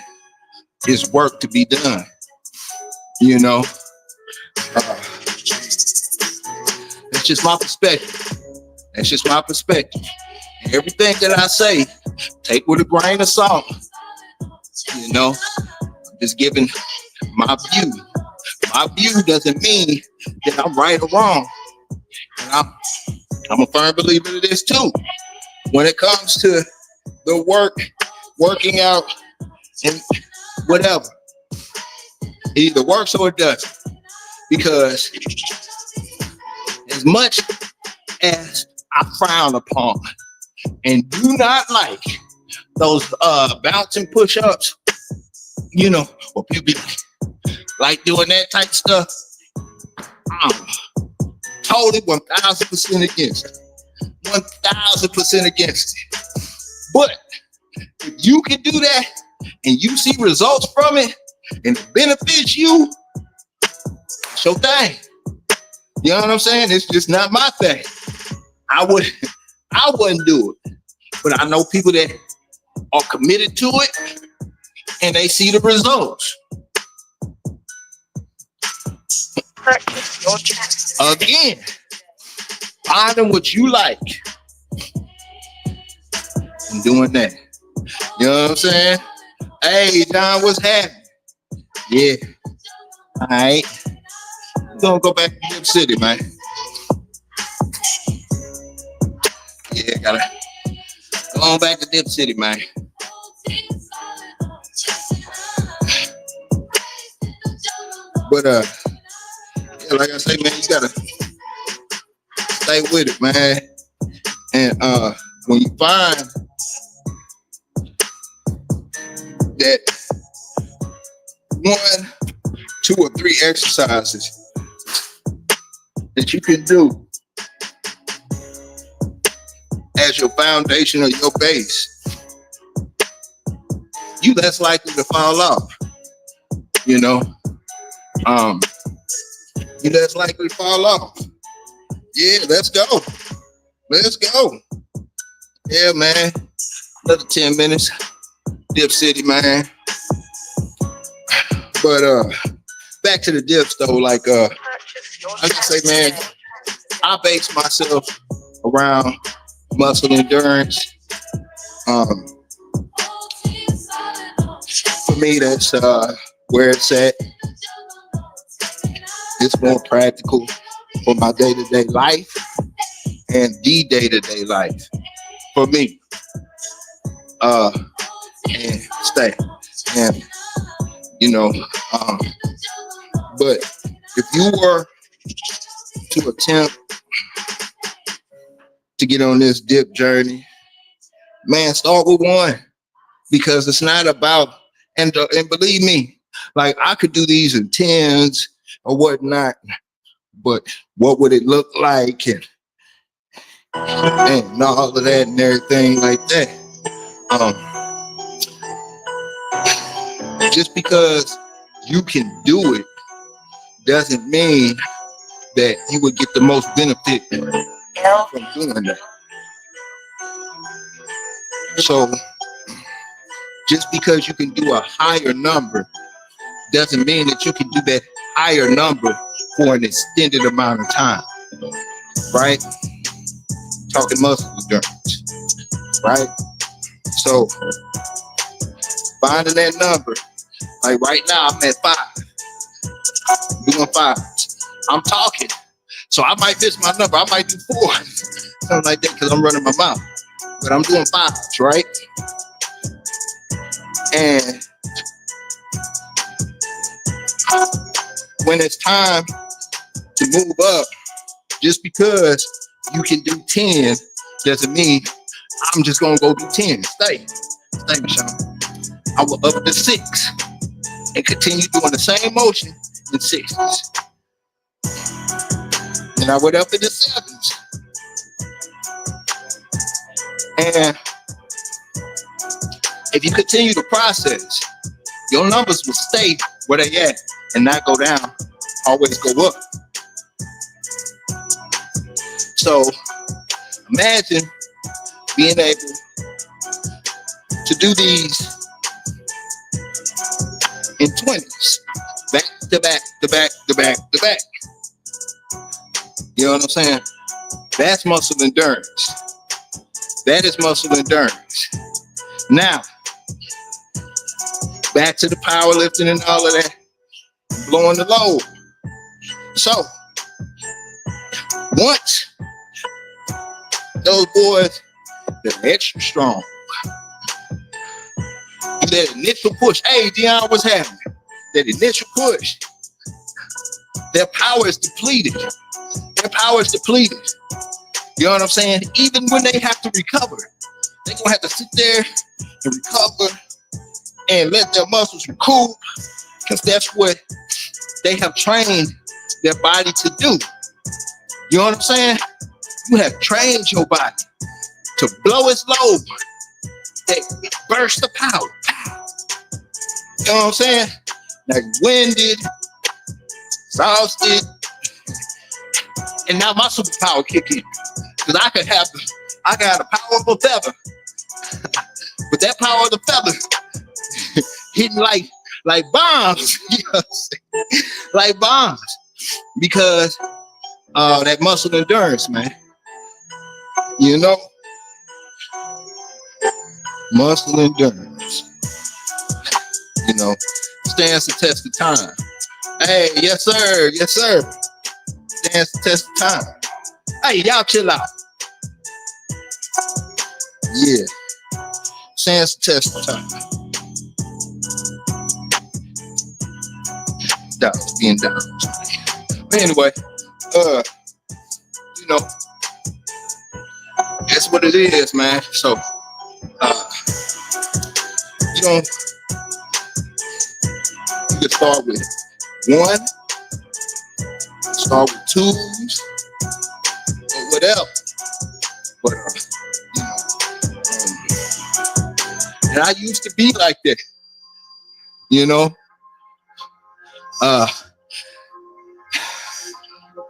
it's work to be done, you know. That's just my perspective. That's just my perspective. And everything that I say, take with a grain of salt. You know, I'm just giving my view. My view doesn't mean that I'm right or wrong. And I'm a firm believer of this too. When it comes to the working out and whatever, it either works or it doesn't. Because as much as I frown upon and do not like those bouncing push-ups, you know, or people like doing that type of stuff, I'm totally 1,000% against it. 1,000% against it. But if you can do that and you see results from it and it benefits you, it's your thing. You know what I'm saying? It's just not my thing. I wouldn't do it. But I know people that are committed to it and they see the results. Again, finding what you like and doing that. You know what I'm saying? Hey, John, what's happening? Yeah. All right. We're gonna go back to Dip City, man. Yeah, gotta go on back to Dip City, man. But yeah, like I say, man, you gotta stay with it, man. And when you find that 1, 2, or 3 exercises that you can do as your foundation or your base, you less likely to fall off. You know, you less likely to fall off. Yeah, let's go. Let's go. Yeah, man. Another 10 minutes. Dip City, man. But back to the dips though, like I can say, man, I base myself around muscle endurance. For me, that's where it's at. It's more practical for my day-to-day life and the day-to-day life for me. And stay. And you know, but if you were to attempt to get on this dip journey, man, start with 1, because it's not about, and believe me, like I could do these in 10s or whatnot, but what would it look like and all of that and everything like that. Just because you can do it doesn't mean that you would get the most benefit from doing that. So just because you can do a higher number doesn't mean that you can do that higher number for an extended amount of time, right? Talking muscle endurance, right? So finding that number, like right now I'm at 5, doing 5s. I'm talking, so I might miss my number. I might do 4, something like that, because I'm running my mouth. But I'm doing 5s, right? And when it's time to move up, just because you can do 10 doesn't mean I'm just gonna go do 10. Stay, Michelle. I will up to 6 and continue doing the same motion in 6s. And I went up into 7s. And if you continue the process, your numbers will stay where they at and not go down, always go up. So imagine being able to do these in 20s, back to back to back to back to back. You know what I'm saying? That's muscle endurance. That is muscle endurance. Now, back to the powerlifting and all of that, blowing the load. So, once those boys that are extra strong, that initial push, hey, Dion, what's happening? That initial push, their power is depleted. Their power is depleted. You know what I'm saying? Even when they have to recover, they're going to have to sit there and recover and let their muscles recoup, because that's what they have trained their body to do. You know what I'm saying? You have trained your body to blow its load, that burst the power. You know what I'm saying? Now you're winded, exhausted, and now my superpower kick in. Because I got a powerful feather, but that power of the feather hitting like bombs, you know what I'm saying? Like bombs, because that muscle endurance, man. You know, muscle endurance. You know, stands the test of time. Hey, yes sir, yes sir. Stands the test of time. Hey, y'all chill out. Yeah, stands the test of time. Doubts being down. But anyway, you know, that's what it is, man. So, you can start with 1, start with 2s, or whatever. But, you know, and I used to be like that, you know.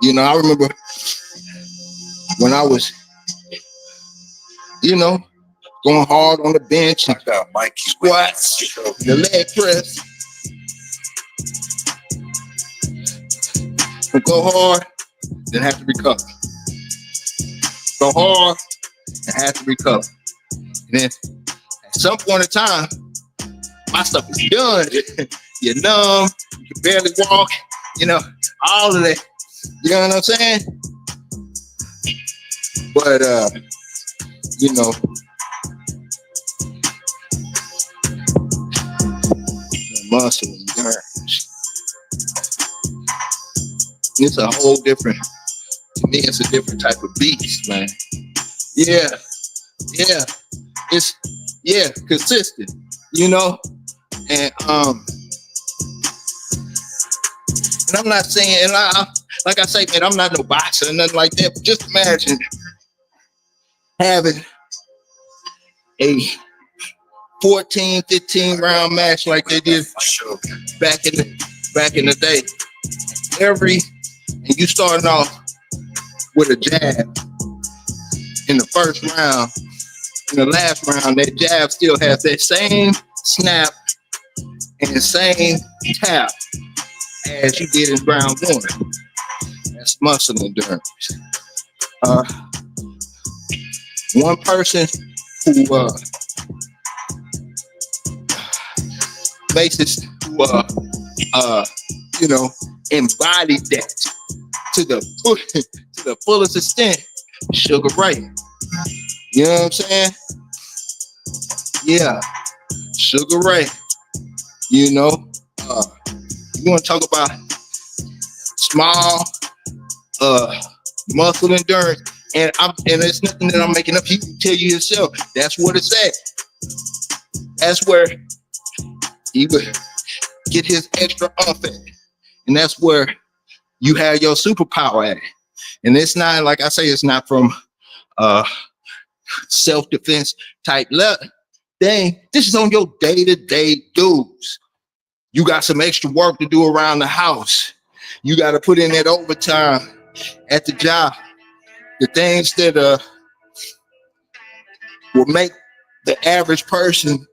You know, I remember when I was, you know, going hard on the bench, and I got Mikey squats, the leg press. So go hard, then have to recover. Go hard, and have to recover. And then at some point in time, my stuff is done. You're numb, you can barely walk, you know, all of that. You know what I'm saying? But you know, muscle endurance. It's a whole different, to me, it's a different type of beast, man. Yeah. It's consistent, you know? And I'm not saying, and like I say, man, I'm not no boxer or nothing like that, but just imagine having a 14, 15 round match like they did back in the day. And you starting off with a jab in the first round. In the last round, that jab still has that same snap and the same tap as you did in round 1. That's muscle endurance. One person who makes it, you know, embodied that to the fullest extent, Sugar Ray. You know what I'm saying? Yeah, Sugar Ray. You know, you want to talk about small muscle endurance, and it's nothing that I'm making up. You can tell you yourself. That's what it's at. That's where he would get his extra off at. And that's where you have your superpower at. And it's not, like I say, it's not from self-defense type thing. This is on your day-to-day dues. You got some extra work to do around the house. You got to put in that overtime at the job. The things that will make the average person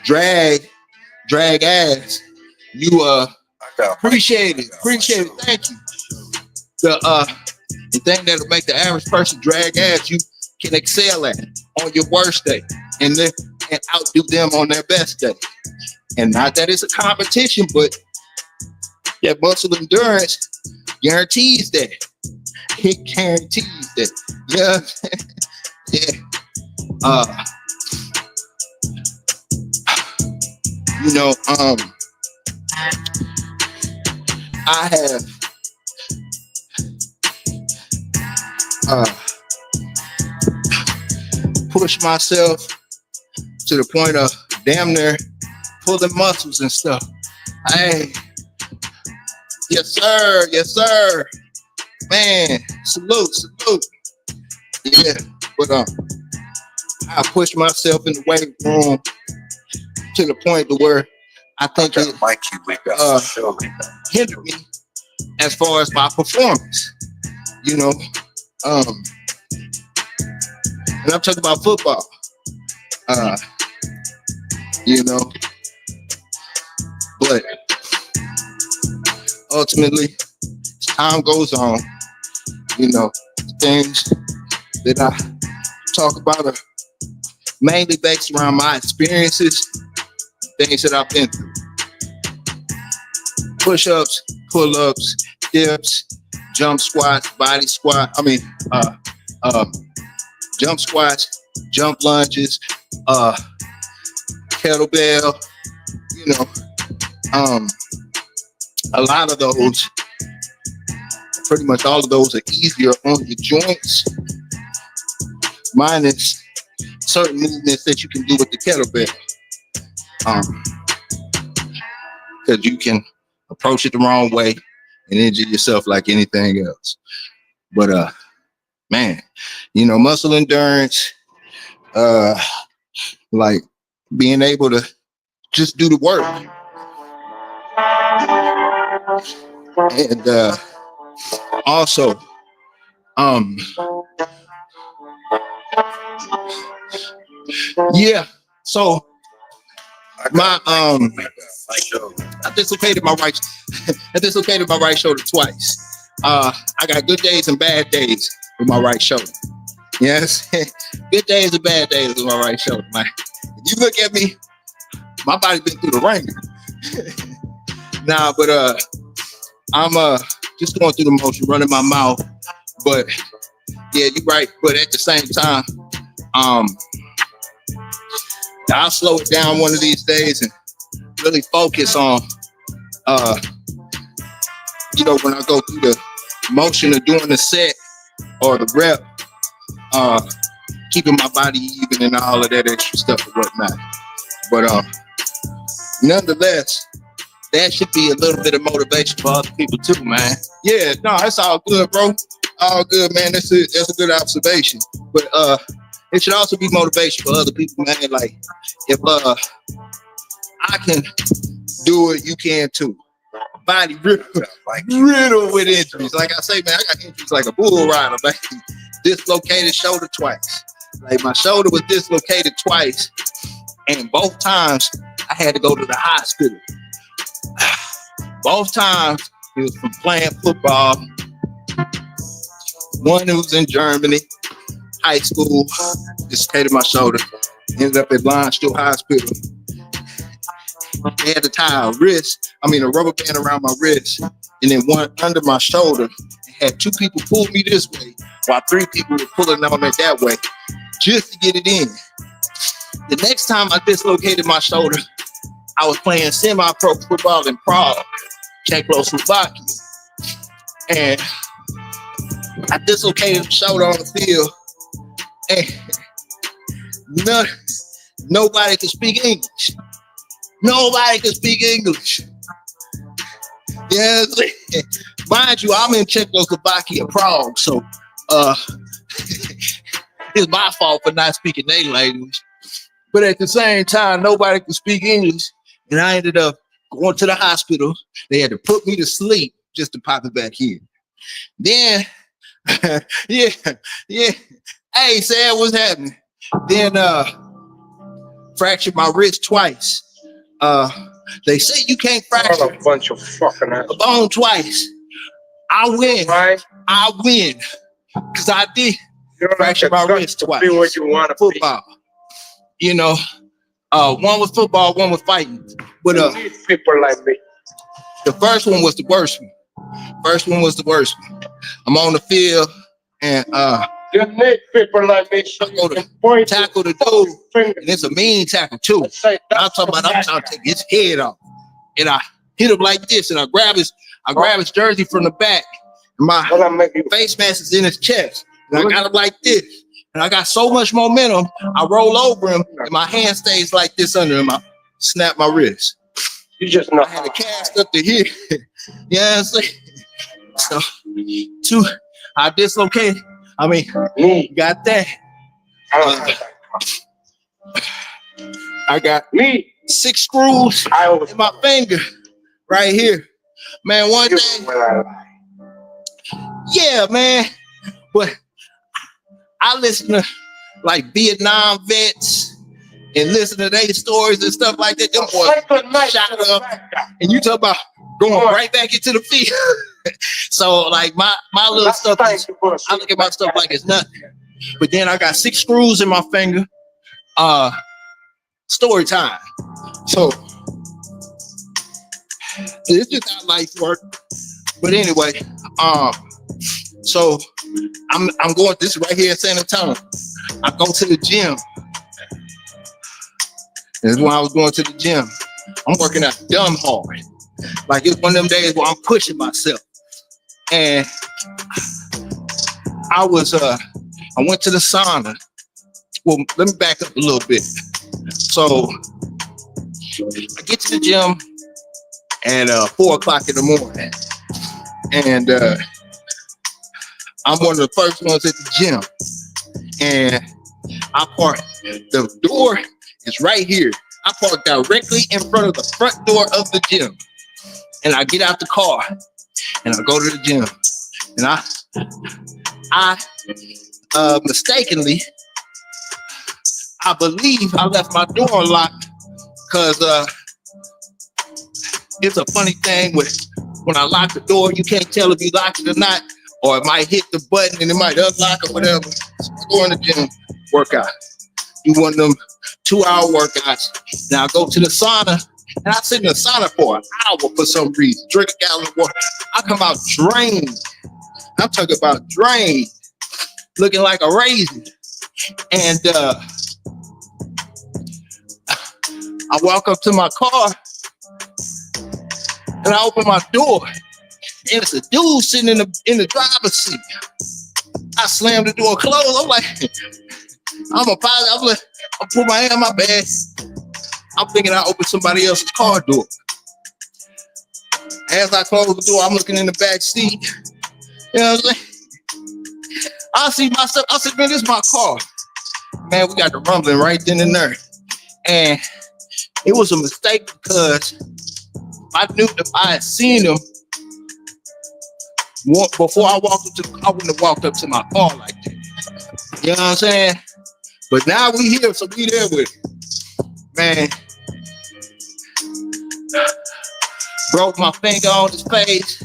drag ass. You appreciate it. Thank you. The thing that'll make the average person drag ass, you can excel at on your worst day and outdo them on their best day. And not that it's a competition, but that muscle endurance guarantees that. It guarantees that. Yeah. Yeah. You know, I have pushed myself to the point of damn near pulling muscles and stuff. Hey, yes sir, man, salute. Yeah, but I pushed myself in the weight room to the point to where I think it hindered me as far as my performance, you know. And I'm talking about football, you know. But ultimately, as time goes on, you know, the things that I talk about are mainly based around my experiences, things that I've been through. Push-ups, pull-ups, dips, jump squats, body squat. Jump squats, jump lunges, kettlebell, you know. A lot of those, pretty much all of those are easier on your joints, minus certain movements that you can do with the kettlebell. Because you can approach it the wrong way and injure yourself like anything else. But man, you know, muscle endurance, like being able to just do the work. And also, yeah, so my I dislocated my right shoulder twice. I got good days and bad days with my right shoulder. Yes, good days and bad days with my right shoulder, man. If you look at me, my body's been through the ringer. Nah, but I'm just going through the motion, running my mouth. But yeah, you're right. But at the same time, I'll slow it down one of these days and really focus on, you know, when I go through the motion of doing the set or the rep, keeping my body even and all of that extra stuff and whatnot. But nonetheless, that should be a little bit of motivation for other people too, man. Yeah, no, it's all good, bro. All good, man. That's a good observation. But it should also be motivation for other people, man. Like, if I can do it, you can too. Body riddled with injuries. Like I say, man, I got injuries like a bull rider, man. Dislocated shoulder twice. Like, my shoulder was dislocated twice, and both times I had to go to the hospital. Both times it was from playing football. One, it was in Germany, high school, dislocated my shoulder. Ended up at Landstuhl Hospital. They had to tie a rubber band around my wrist, and then one under my shoulder. They had two people pull me this way, while three people were pulling on it that way, just to get it in. The next time I dislocated my shoulder, I was playing semi-pro football in Prague, Czechoslovakia. And I dislocated the shoulder on the field, and nobody could speak English. Nobody can speak English. Yeah, mind you, I'm in Czechoslovakia, Prague, so it's my fault for not speaking their language. But at the same time, nobody could speak English, and I ended up going to the hospital. They had to put me to sleep just to pop it back in. Then, yeah. Hey, Sam, what's happening? Then, fractured my wrist twice. They say you can't fracture a bunch of fucking ass. a bone twice. I win. Right? I win. Because I did You don't fracture have my the wrist guts twice. to be what you want to be. Football. You know, one was football, one was fighting. But You need people like me. the first one was the worst one. I'm on the field and You need people like me so I go you to can point tackle the dude, finger and it's a mean tackle too. and say, I'm talking about I'm trying to take his head off. And I hit him like this, and I grab his jersey from the back. And my Well, I'm making face mask is in his chest. And I got him like this. And I got so much momentum, I roll over him, and my hand stays like this under him. I snap my wrist. you just know I had a cast up to here. You know what I'm saying? So, I dislocated. I mean, me. got that. I don't have that. I got Me. 6 screws I always in my finger right here. Man, one you day, when I lie. yeah, man. But I listen to like Vietnam vets and listen to their stories and stuff like that. Them boys Good night shot to the up. bad guy. and you talk about going right back into the field. So like my little That's stuff thank is, you for I look at my stuff like it's nothing. But then I got 6 screws in my finger. Story time. So it's just how life works. But anyway, so I'm going this is right here in San Antonio. I go to the gym. This is when I was going to the gym. I'm working out dumb hard. Like it's one of them days where I'm pushing myself. And I went to the sauna. Well, let me back up a little bit. So I get to the gym at 4:00 in the morning. And I'm one of the first ones at the gym. And I park, the door is right here. I park directly in front of the front door of the gym. And I get out the car and I go to the gym. And I mistakenly, I believe I left my door unlocked because it's a funny thing when I lock the door, you can't tell if you locked it or not, or it might hit the button and it might unlock or whatever. So I go in the gym, work out. Do one of them 2-hour workouts. Now I go to the sauna and I sit in the sauna for an hour for some reason. Drink a gallon of water. I come out drained. I'm talking about drained, looking like a raisin. And I walk up to my car and I open my door. And it's a dude sitting in the driver's seat. I slam the door closed. I'm like, I'm like, I put my hand in my bag. I'm thinking I opened somebody else's car door. As I close the door, I'm looking in the back seat. You know what I'm saying? I see myself. I said, man, this is my car. Man, we got the rumbling right then and there. And it was a mistake because I knew if I had seen him before I walked up to, I wouldn't have walked up to my car like that. You know what I'm saying? But now we here, so we there with it. Man, broke my finger on his face.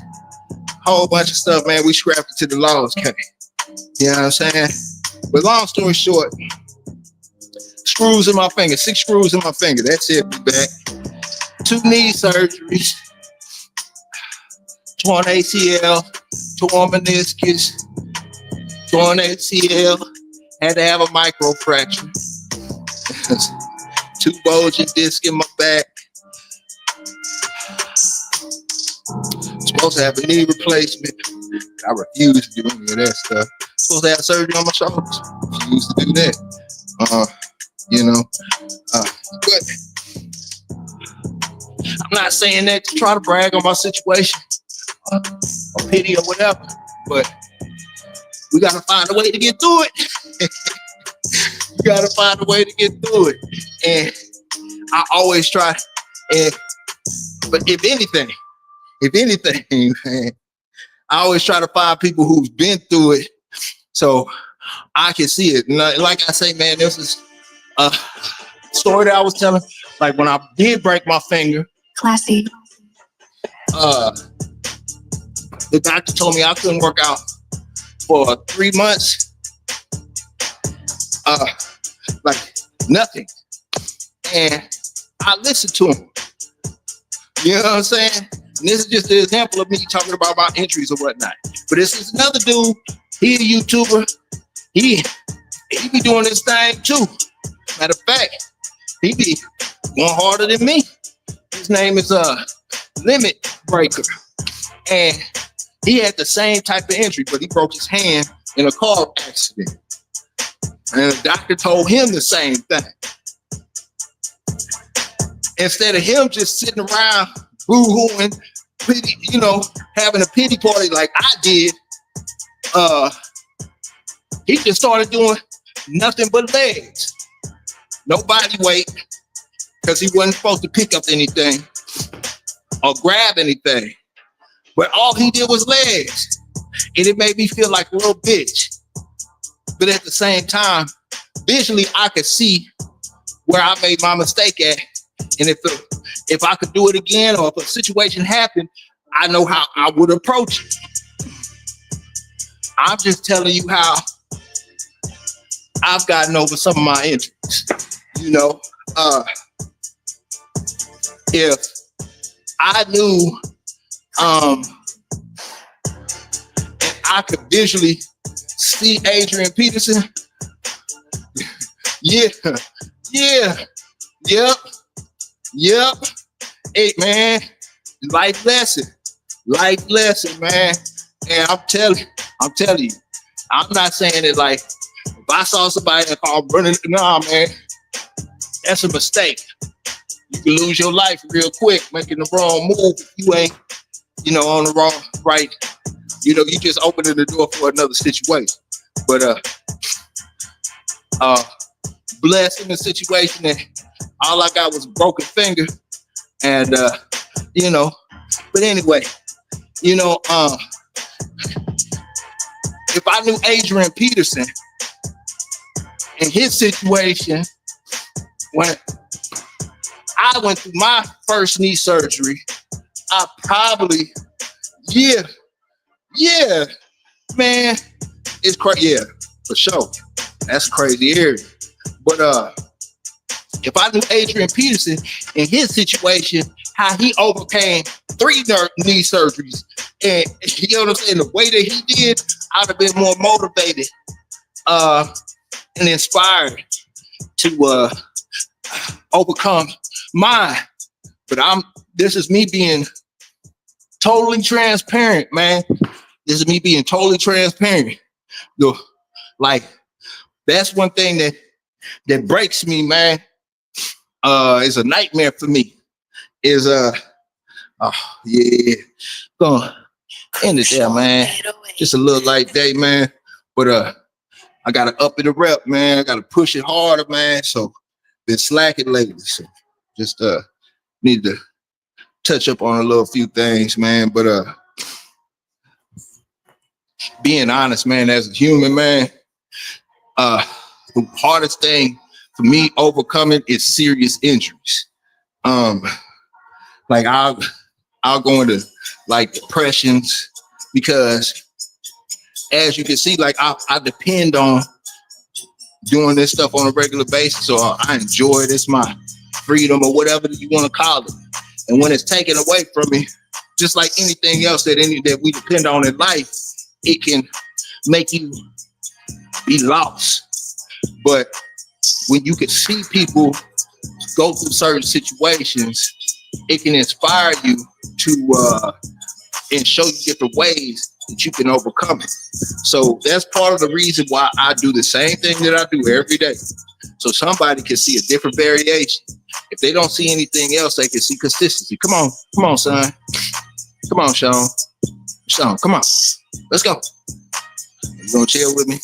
Whole bunch of stuff, man. We scrapped it to the laws came. You know what I'm saying? But long story short, screws in my finger, 6 screws in my finger. That's it, be back. 2 knee surgeries, torn ACL, torn meniscus, torn ACL, had to have a micro fracture, 2 bulging discs in my back. Supposed to have a knee replacement. I refuse to do any of that stuff. Supposed to have surgery on my shoulders. Refuse to do that. You know, but not saying that to try to brag on my situation or pity or whatever, but we gotta find a way to get through it. We gotta find a way to get through it. And I always try, but if anything, man, I always try to find people who've been through it so I can see it. And like I say, man, this is a story that I was telling. Like when I did break my finger, Classy. the doctor told me I couldn't work out for 3 months. Like nothing. And I listened to him. You know what I'm saying? And this is just an example of me talking about my injuries or whatnot. But this is another dude. He a YouTuber. He be doing this thing too. Matter of fact, he be going harder than me. His name is Limit Breaker. And he had the same type of injury, but he broke his hand in a car accident. And the doctor told him the same thing. Instead of him just sitting around boo-hooing, pity, you know, having a pity party like I did, he just started doing nothing but legs. No body weight, because he wasn't supposed to pick up anything or grab anything. But all he did was legs. And it made me feel like a little bitch. But at the same time, visually, I could see where I made my mistake at. And if I could do it again, or if a situation happened, I know how I would approach it. I'm just telling you how I've gotten over some of my injuries. You know, if I knew I could visually see Adrian Peterson, yep. Hey, man, life lesson, man. And I'm telling you, I'm not saying it like if I saw somebody in a car running, nah, man, that's a mistake. You can lose your life real quick making the wrong move if you ain't, you know, on the wrong, right. You know, you just opening the door for another situation. But blessed in the situation that all I got was a broken finger. And you know, but anyway, you know, if I knew Adrian Peterson and his situation when I went through my first knee surgery, I probably, yeah, man, it's crazy, yeah, for sure. That's crazy area. But if I knew Adrian Peterson and his situation, how he overcame 3 knee surgeries, and you know what I'm saying, the way that he did, I'd have been more motivated and inspired to overcome mine. But this is me being totally transparent, man. This is me being totally transparent. Like, that's one thing that breaks me, man. Is a nightmare for me. Is yeah, gonna end it there, man. Just a little light day, man. But I gotta up it a rep, man. I gotta push it harder, man. So been slacking lately. So just need to touch up on a little few things, man. But being honest, man, as a human, man, the hardest thing for me overcoming is serious injuries. Like I'll go into like depressions because, as you can see, like I depend on doing this stuff on a regular basis, or I enjoy it. It's my freedom or whatever you want to call it. And when it's taken away from me, just like anything else that we depend on in life, it can make you be lost. But when you can see people go through certain situations, it can inspire you to and show you different ways that you can overcome it. So that's part of the reason why I do the same thing that I do every day. So somebody can see a different variation. If they don't see anything else, they can see consistency. Come on, son. Come on, Sean. Sean, come on. Let's go. You gonna chill with me?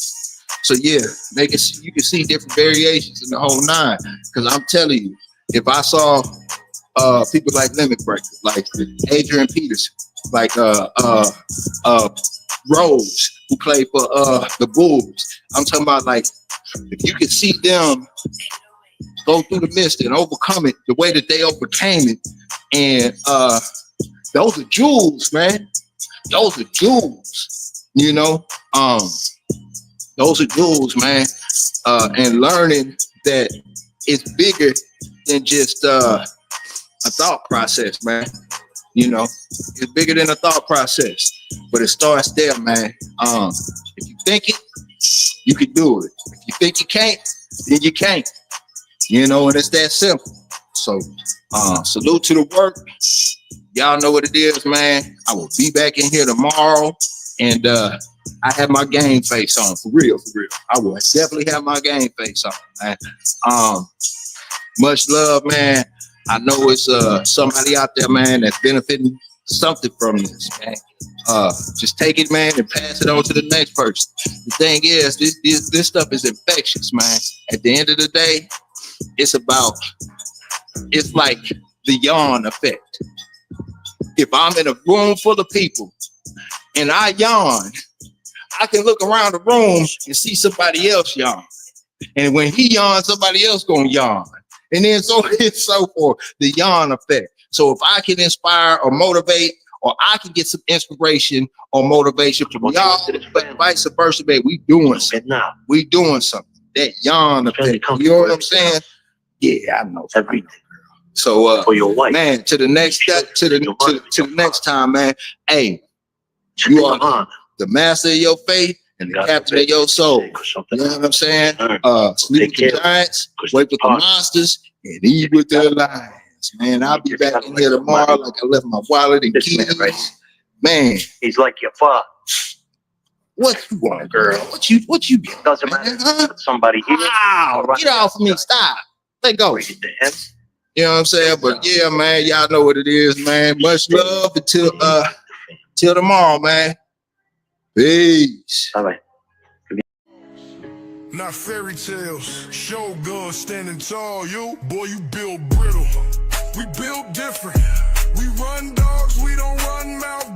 So yeah, you can see different variations in the whole nine. Because I'm telling you, if I saw people like Limit Breaker, like Adrian Peterson, like Rose, who played for the Bulls. I'm talking about, like, if you could see them go through the mist and overcome it the way that they overcame it, and those are jewels, man. Those are jewels, you know. Those are jewels, man. And learning that it's bigger than just a thought process, man. You know, it's bigger than a thought process, but it starts there, man. If you think it, you can do it. If you think you can't, then you can't. You know, and it's that simple. So, salute to the work. Y'all know what it is, man. I will be back in here tomorrow, and I have my game face on, for real, for real. I will definitely have my game face on, man. Much love, man. I know it's somebody out there, man, that's benefiting something from this, man. Just take it, man, and pass it on to the next person. The thing is, this stuff is infectious, man. At the end of the day, it's like the yawn effect. If I'm in a room full of people and I yawn, I can look around the room and see somebody else yawn. And when he yawns, somebody else gonna yawn. And then so it's so forth, the yawn effect. So if I can inspire or motivate, or I can get some inspiration or motivation from y'all, but vice versa, baby, we doing something. We doing something. That yawn effect. You know what I'm saying? Yeah, I know. Everything. So for your wife, man, to the next next time, man. Hey, you are the master of your faith and the captain of your soul. You know what I'm saying? Sleep with the giants, wake with the monsters, and eat with the lions. Man, I'll be back in here tomorrow like I left my wallet and keys. Man, he's like your father. What you want, girl? What you get? Doesn't matter. Huh? Somebody here. Wow, get off of me. Stop. Let go. You know what I'm saying? But yeah, man, y'all know what it is, man. Much love until till tomorrow, man. Peace. Bye-bye. Not fairy tales, Shogun standing tall. You, boy, you build brittle. We build different. We run dogs, we don't run mouth.